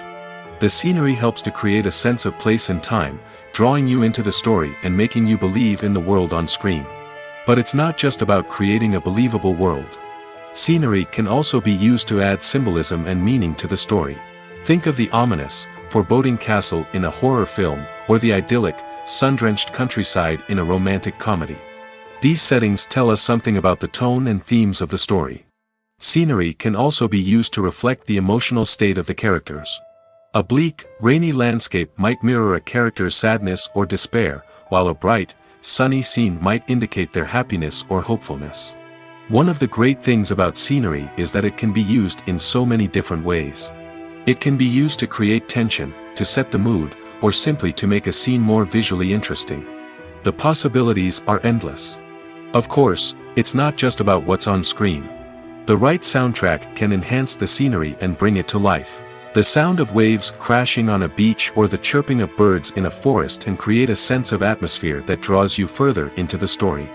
The scenery helps to create a sense of place and time, drawing you into the story and making you believe in the world on screen. But it's not just about creating a believable world. Scenery can also be used to add symbolism and meaning to the story. Think of the ominous, foreboding castle in a horror film, or the idyllic, sun-drenched countryside in a romantic comedy. These settings tell us something about the tone and themes of the story. Scenery can also be used to reflect the emotional state of the characters. A bleak, rainy landscape might mirror a character's sadness or despair, while a bright, sunny scene might indicate their happiness or hopefulness. One of the great things about scenery is that it can be used in so many different ways. It can be used to create tension, to set the mood, or simply to make a scene more visually interesting. The possibilities are endless. Of course, it's not just about what's on screen. The right soundtrack can enhance the scenery and bring it to life. The sound of waves crashing on a beach or the chirping of birds in a forest can create a sense of atmosphere that draws you further into the story.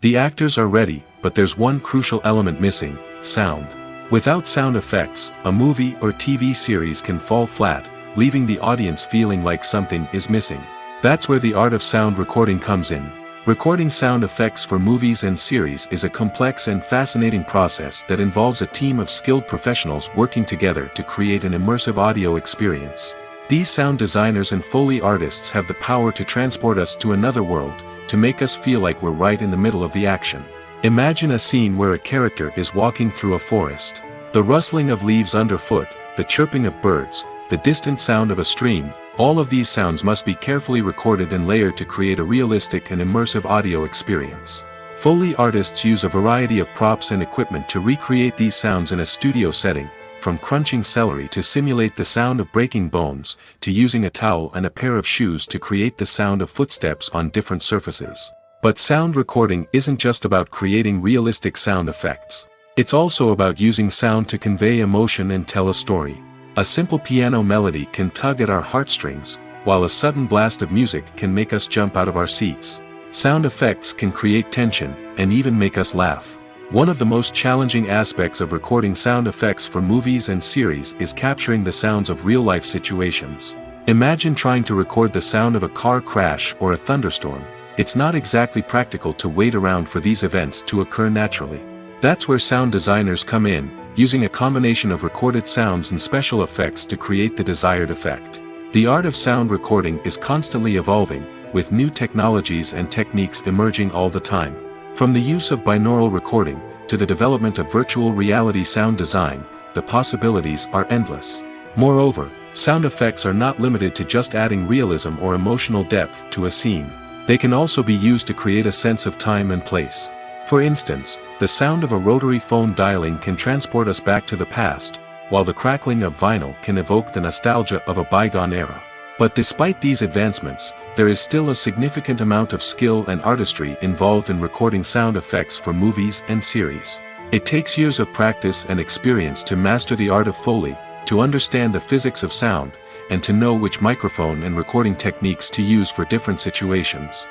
The actors are ready, but there's one crucial element missing: sound. Without sound effects, a movie or TV series can fall flat, leaving the audience feeling like something is missing. That's where the art of sound recording comes in. Recording sound effects for movies and series is a complex and fascinating process that involves a team of skilled professionals working together to create an immersive audio experience. These sound designers and Foley artists have the power to transport us to another world, to make us feel like we're right in the middle of the action. Imagine a scene where a character is walking through a forest. The rustling of leaves underfoot, the chirping of birds, the distant sound of a stream, all of these sounds must be carefully recorded and layered to create a realistic and immersive audio experience. Foley artists use a variety of props and equipment to recreate these sounds in a studio setting, from crunching celery to simulate the sound of breaking bones, to using a towel and a pair of shoes to create the sound of footsteps on different surfaces. But sound recording isn't just about creating realistic sound effects. It's also about using sound to convey emotion and tell a story. A simple piano melody can tug at our heartstrings, while a sudden blast of music can make us jump out of our seats. Sound effects can create tension, and even make us laugh. One of the most challenging aspects of recording sound effects for movies and series is capturing the sounds of real-life situations. Imagine trying to record the sound of a car crash or a thunderstorm. It's not exactly practical to wait around for these events to occur naturally. That's where sound designers come in, using a combination of recorded sounds and special effects to create the desired effect. The art of sound recording is constantly evolving, with new technologies and techniques emerging all the time. From the use of binaural recording, to the development of virtual reality sound design, the possibilities are endless. Moreover, sound effects are not limited to just adding realism or emotional depth to a scene. They can also be used to create a sense of time and place. For instance, the sound of a rotary phone dialing can transport us back to the past, while the crackling of vinyl can evoke the nostalgia of a bygone era. But despite these advancements, there is still a significant amount of skill and artistry involved in recording sound effects for movies and series. It takes years of practice and experience to master the art of Foley, to understand the physics of sound, and to know which microphone and recording techniques to use for different situations.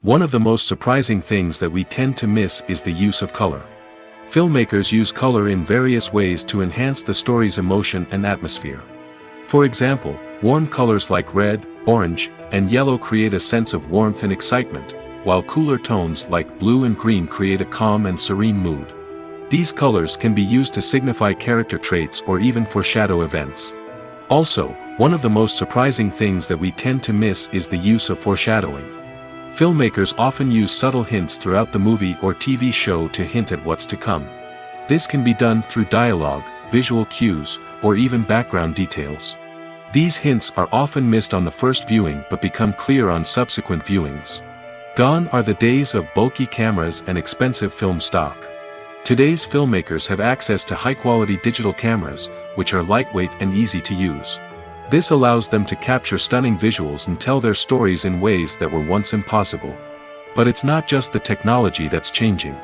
One of the most surprising things that we tend to miss is the use of color. Filmmakers use color in various ways to enhance the story's emotion and atmosphere. For example, warm colors like red, orange, and yellow create a sense of warmth and excitement, while cooler tones like blue and green create a calm and serene mood. These colors can be used to signify character traits or even foreshadow events. Also, one of the most surprising things that we tend to miss is the use of foreshadowing. Filmmakers often use subtle hints throughout the movie or TV show to hint at what's to come. This can be done through dialogue, visual cues, or even background details. These hints are often missed on the first viewing but become clear on subsequent viewings. Gone are the days of bulky cameras and expensive film stock. Today's filmmakers have access to high-quality digital cameras, which are lightweight and easy to use. This allows them to capture stunning visuals and tell their stories in ways that were once impossible. But it's not just the technology that's changing.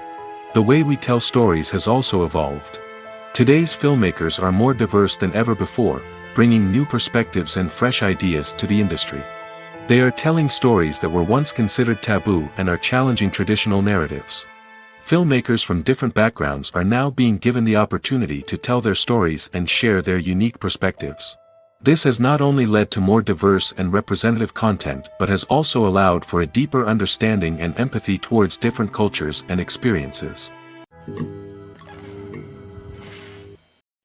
The way we tell stories has also evolved. Today's filmmakers are more diverse than ever before, bringing new perspectives and fresh ideas to the industry. They are telling stories that were once considered taboo and are challenging traditional narratives. Filmmakers from different backgrounds are now being given the opportunity to tell their stories and share their unique perspectives. This has not only led to more diverse and representative content but has also allowed for a deeper understanding and empathy towards different cultures and experiences.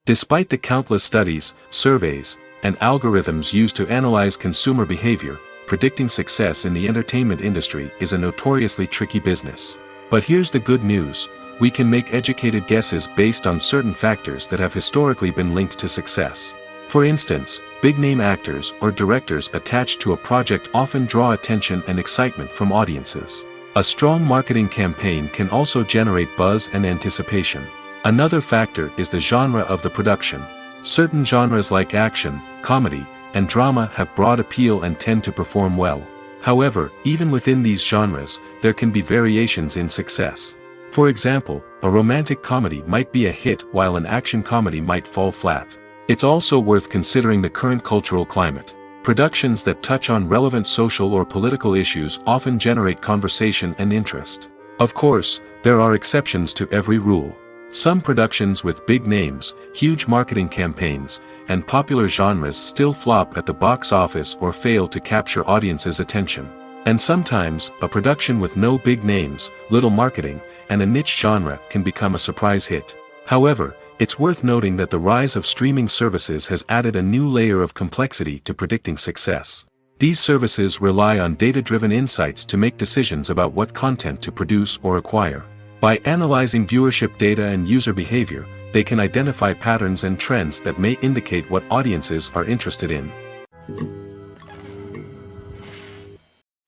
Despite the countless studies, surveys, and algorithms used to analyze consumer behavior, predicting success in the entertainment industry is a notoriously tricky business. But here's the good news: we can make educated guesses based on certain factors that have historically been linked to success. For instance, big-name actors or directors attached to a project often draw attention and excitement from audiences. A strong marketing campaign can also generate buzz and anticipation. Another factor is the genre of the production. Certain genres like action, comedy, and drama have broad appeal and tend to perform well. However, even within these genres, there can be variations in success. For example, a romantic comedy might be a hit while an action comedy might fall flat. It's also worth considering the current cultural climate. Productions that touch on relevant social or political issues often generate conversation and interest. Of course, there are exceptions to every rule. Some productions with big names, huge marketing campaigns, and popular genres still flop at the box office or fail to capture audiences' attention. And sometimes, a production with no big names, little marketing, and a niche genre can become a surprise hit. However, it's worth noting that the rise of streaming services has added a new layer of complexity to predicting success. These services rely on data-driven insights to make decisions about what content to produce or acquire. By analyzing viewership data and user behavior, they can identify patterns and trends that may indicate what audiences are interested in.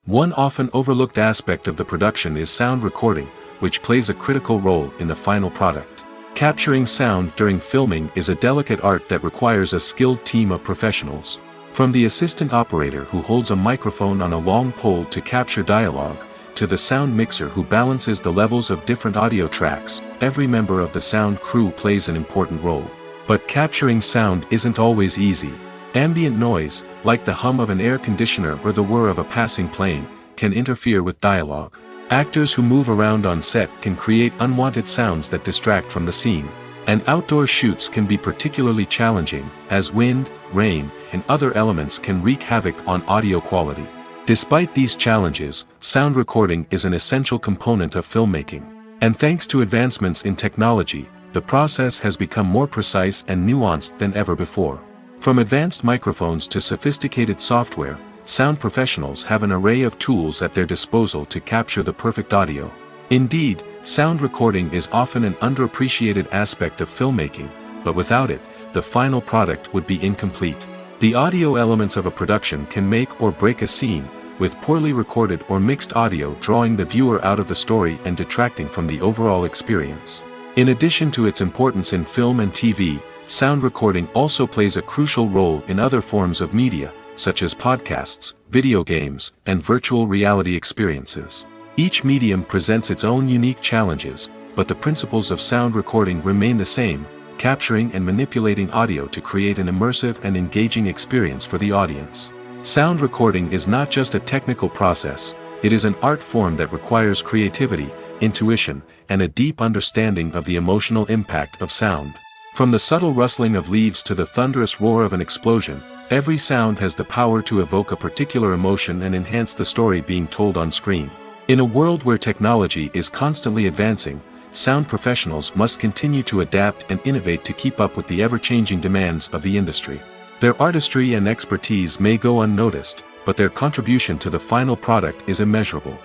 One often overlooked aspect of the production is sound recording, which plays a critical role in the final product. Capturing sound during filming is a delicate art that requires a skilled team of professionals. From the assistant operator who holds a microphone on a long pole to capture dialogue, to the sound mixer who balances the levels of different audio tracks, every member of the sound crew plays an important role. But capturing sound isn't always easy. Ambient noise, like the hum of an air conditioner or the whir of a passing plane, can interfere with dialogue. Actors who move around on set can create unwanted sounds that distract from the scene. And outdoor shoots can be particularly challenging, as wind, rain, and other elements can wreak havoc on audio quality. Despite these challenges, sound recording is an essential component of filmmaking. And thanks to advancements in technology, the process has become more precise and nuanced than ever before. From advanced microphones to sophisticated software, sound professionals have an array of tools at their disposal to capture the perfect audio. Indeed, sound recording is often an underappreciated aspect of filmmaking, but without it, the final product would be incomplete. The audio elements of a production can make or break a scene, with poorly recorded or mixed audio drawing the viewer out of the story and detracting from the overall experience. In addition to its importance in film and TV, sound recording also plays a crucial role in other forms of media, such as podcasts, video games, and virtual reality experiences. Each medium presents its own unique challenges, but the principles of sound recording remain the same: capturing and manipulating audio to create an immersive and engaging experience for the audience. Sound recording is not just a technical process, it is an art form that requires creativity, intuition, and a deep understanding of the emotional impact of sound. From the subtle rustling of leaves to the thunderous roar of an explosion, every sound has the power to evoke a particular emotion and enhance the story being told on screen. In a world where technology is constantly advancing, sound professionals must continue to adapt and innovate to keep up with the ever-changing demands of the industry. Their artistry and expertise may go unnoticed, but their contribution to the final product is immeasurable.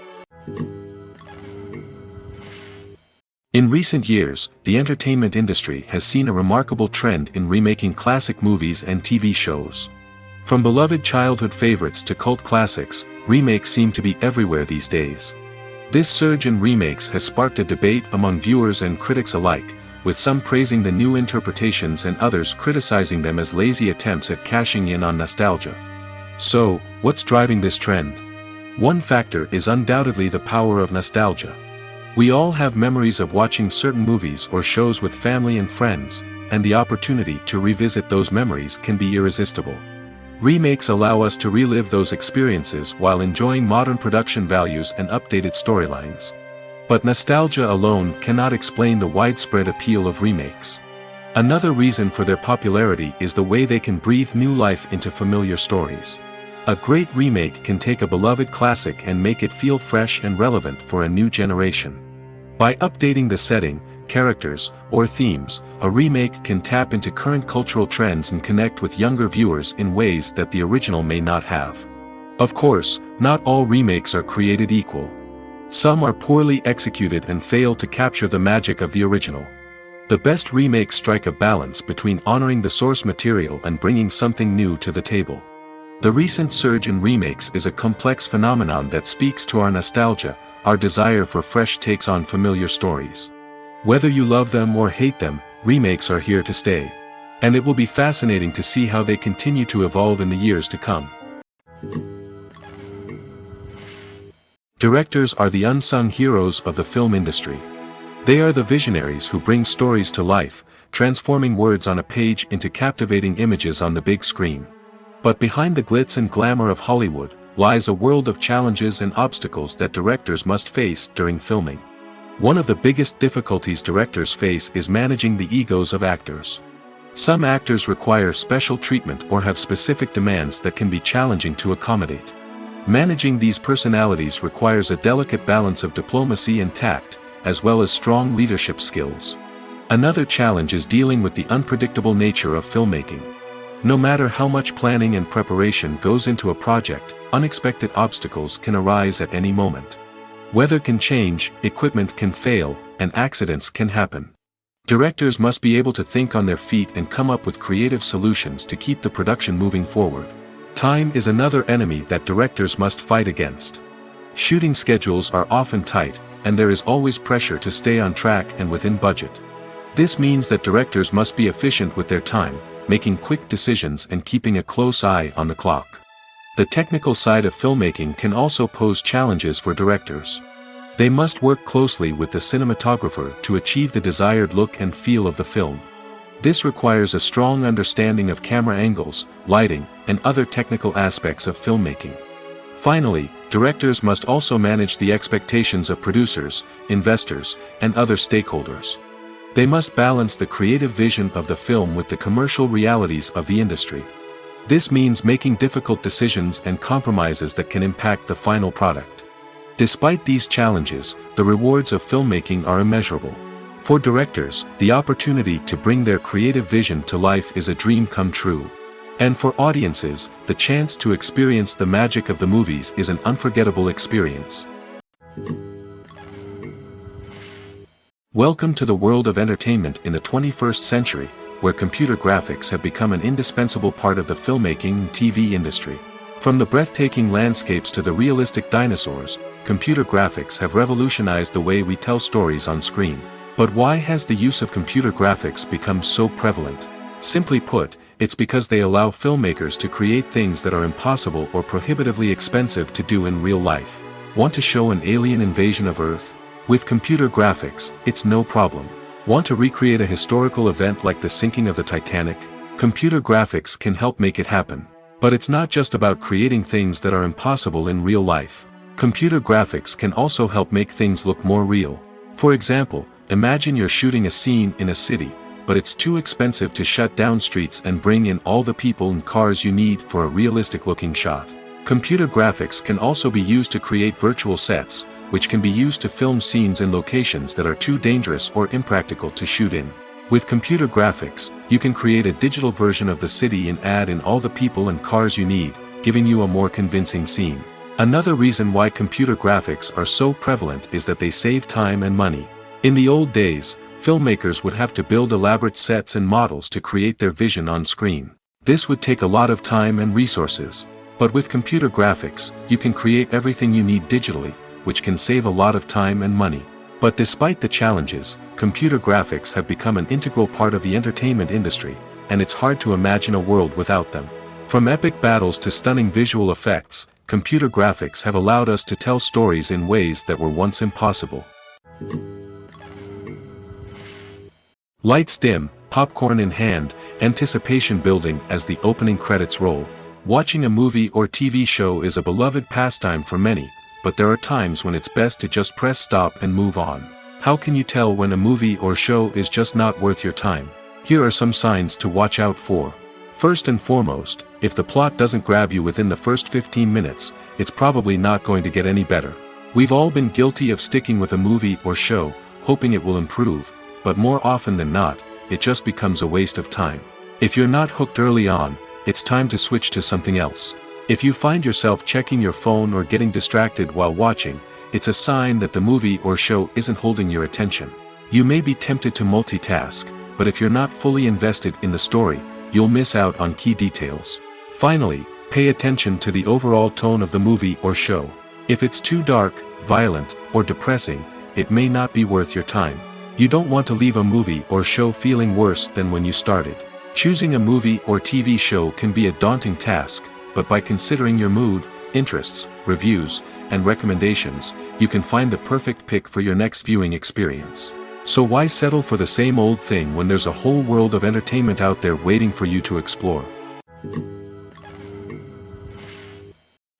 In recent years, the entertainment industry has seen a remarkable trend in remaking classic movies and TV shows. From beloved childhood favorites to cult classics, remakes seem to be everywhere these days. This surge in remakes has sparked a debate among viewers and critics alike, with some praising the new interpretations and others criticizing them as lazy attempts at cashing in on nostalgia. So, what's driving this trend? One factor is undoubtedly the power of nostalgia. We all have memories of watching certain movies or shows with family and friends, and the opportunity to revisit those memories can be irresistible. Remakes allow us to relive those experiences while enjoying modern production values and updated storylines. But nostalgia alone cannot explain the widespread appeal of remakes. Another reason for their popularity is the way they can breathe new life into familiar stories. A great remake can take a beloved classic and make it feel fresh and relevant for a new generation. By updating the setting, characters, or themes, a remake can tap into current cultural trends and connect with younger viewers in ways that the original may not have. Of course, not all remakes are created equal. Some are poorly executed and fail to capture the magic of the original. The best remakes strike a balance between honoring the source material and bringing something new to the table. The recent surge in remakes is a complex phenomenon that speaks to our nostalgia, our desire for fresh takes on familiar stories. Whether you love them or hate them, remakes are here to stay. And it will be fascinating to see how they continue to evolve in the years to come. Directors are the unsung heroes of the film industry. They are the visionaries who bring stories to life, transforming words on a page into captivating images on the big screen. But behind the glitz and glamour of Hollywood, lies a world of challenges and obstacles that directors must face during filming. One of the biggest difficulties directors face is managing the egos of actors. Some actors require special treatment or have specific demands that can be challenging to accommodate. Managing these personalities requires a delicate balance of diplomacy and tact, as well as strong leadership skills. Another challenge is dealing with the unpredictable nature of filmmaking. No matter how much planning and preparation goes into a project, unexpected obstacles can arise at any moment. Weather can change, equipment can fail, and accidents can happen. Directors must be able to think on their feet and come up with creative solutions to keep the production moving forward. Time is another enemy that directors must fight against. Shooting schedules are often tight, and there is always pressure to stay on track and within budget. This means that directors must be efficient with their time, making quick decisions and keeping a close eye on the clock. The technical side of filmmaking can also pose challenges for directors. They must work closely with the cinematographer to achieve the desired look and feel of the film. This requires a strong understanding of camera angles, lighting, and other technical aspects of filmmaking. Finally, directors must also manage the expectations of producers, investors, and other stakeholders. They must balance the creative vision of the film with the commercial realities of the industry. This means making difficult decisions and compromises that can impact the final product. Despite these challenges, the rewards of filmmaking are immeasurable. For directors, the opportunity to bring their creative vision to life is a dream come true. And for audiences, the chance to experience the magic of the movies is an unforgettable experience. Welcome to the world of entertainment in the 21st century, where computer graphics have become an indispensable part of the filmmaking and TV industry. From the breathtaking landscapes to the realistic dinosaurs, computer graphics have revolutionized the way we tell stories on screen. But why has the use of computer graphics become so prevalent? Simply put, it's because they allow filmmakers to create things that are impossible or prohibitively expensive to do in real life. Want to show an alien invasion of Earth? With computer graphics, it's no problem. Want to recreate a historical event like the sinking of the Titanic? Computer graphics can help make it happen. But it's not just about creating things that are impossible in real life. Computer graphics can also help make things look more real. For example, imagine you're shooting a scene in a city, but it's too expensive to shut down streets and bring in all the people and cars you need for a realistic-looking shot. Computer graphics can also be used to create virtual sets, which can be used to film scenes in locations that are too dangerous or impractical to shoot in. With computer graphics, you can create a digital version of the city and add in all the people and cars you need, giving you a more convincing scene. Another reason why computer graphics are so prevalent is that they save time and money. In the old days, filmmakers would have to build elaborate sets and models to create their vision on screen. This would take a lot of time and resources. But with computer graphics, you can create everything you need digitally, which can save a lot of time and money. But despite the challenges, computer graphics have become an integral part of the entertainment industry, and it's hard to imagine a world without them. From epic battles to stunning visual effects, computer graphics have allowed us to tell stories in ways that were once impossible. Lights dim, popcorn in hand, anticipation building as the opening credits roll. Watching a movie or TV show is a beloved pastime for many, but there are times when it's best to just press stop and move on. How can you tell when a movie or show is just not worth your time? Here are some signs to watch out for. First and foremost, if the plot doesn't grab you within the first 15 minutes, it's probably not going to get any better. We've all been guilty of sticking with a movie or show, hoping it will improve, but more often than not, it just becomes a waste of time. If you're not hooked early on, it's time to switch to something else. If you find yourself checking your phone or getting distracted while watching, it's a sign that the movie or show isn't holding your attention. You may be tempted to multitask, but if you're not fully invested in the story, you'll miss out on key details. Finally, pay attention to the overall tone of the movie or show. If it's too dark, violent, or depressing, it may not be worth your time. You don't want to leave a movie or show feeling worse than when you started. Choosing a movie or TV show can be a daunting task, but by considering your mood, interests, reviews, and recommendations, you can find the perfect pick for your next viewing experience. So why settle for the same old thing when there's a whole world of entertainment out there waiting for you to explore?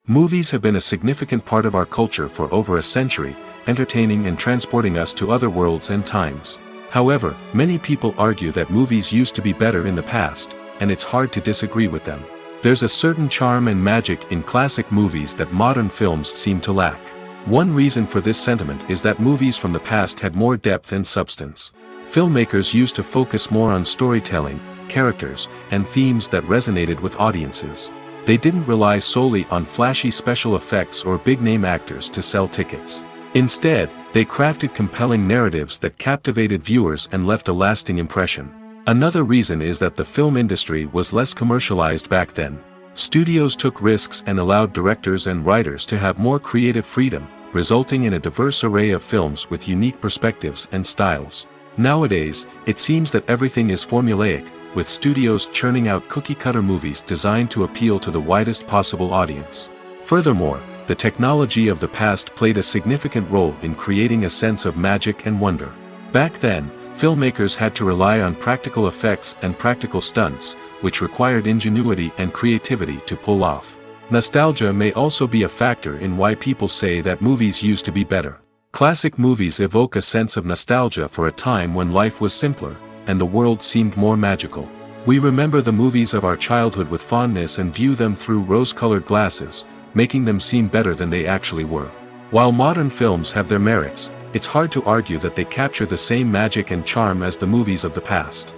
Movies have been a significant part of our culture for over a century, entertaining and transporting us to other worlds and times. However, many people argue that movies used to be better in the past, and it's hard to disagree with them. There's a certain charm and magic in classic movies that modern films seem to lack. One reason for this sentiment is that movies from the past had more depth and substance. Filmmakers used to focus more on storytelling, characters, and themes that resonated with audiences. They didn't rely solely on flashy special effects or big-name actors to sell tickets. Instead, they crafted compelling narratives that captivated viewers and left a lasting impression. Another reason is that the film industry was less commercialized back then. Studios took risks and allowed directors and writers to have more creative freedom, resulting in a diverse array of films with unique perspectives and styles. Nowadays, it seems that everything is formulaic, with studios churning out cookie-cutter movies designed to appeal to the widest possible audience. Furthermore, the technology of the past played a significant role in creating a sense of magic and wonder. Back then, filmmakers had to rely on practical effects and practical stunts, which required ingenuity and creativity to pull off. Nostalgia may also be a factor in why people say that movies used to be better. Classic movies evoke a sense of nostalgia for a time when life was simpler, and the world seemed more magical. We remember the movies of our childhood with fondness and view them through rose-colored glasses, making them seem better than they actually were. While modern films have their merits, it's hard to argue that they capture the same magic and charm as the movies of the past.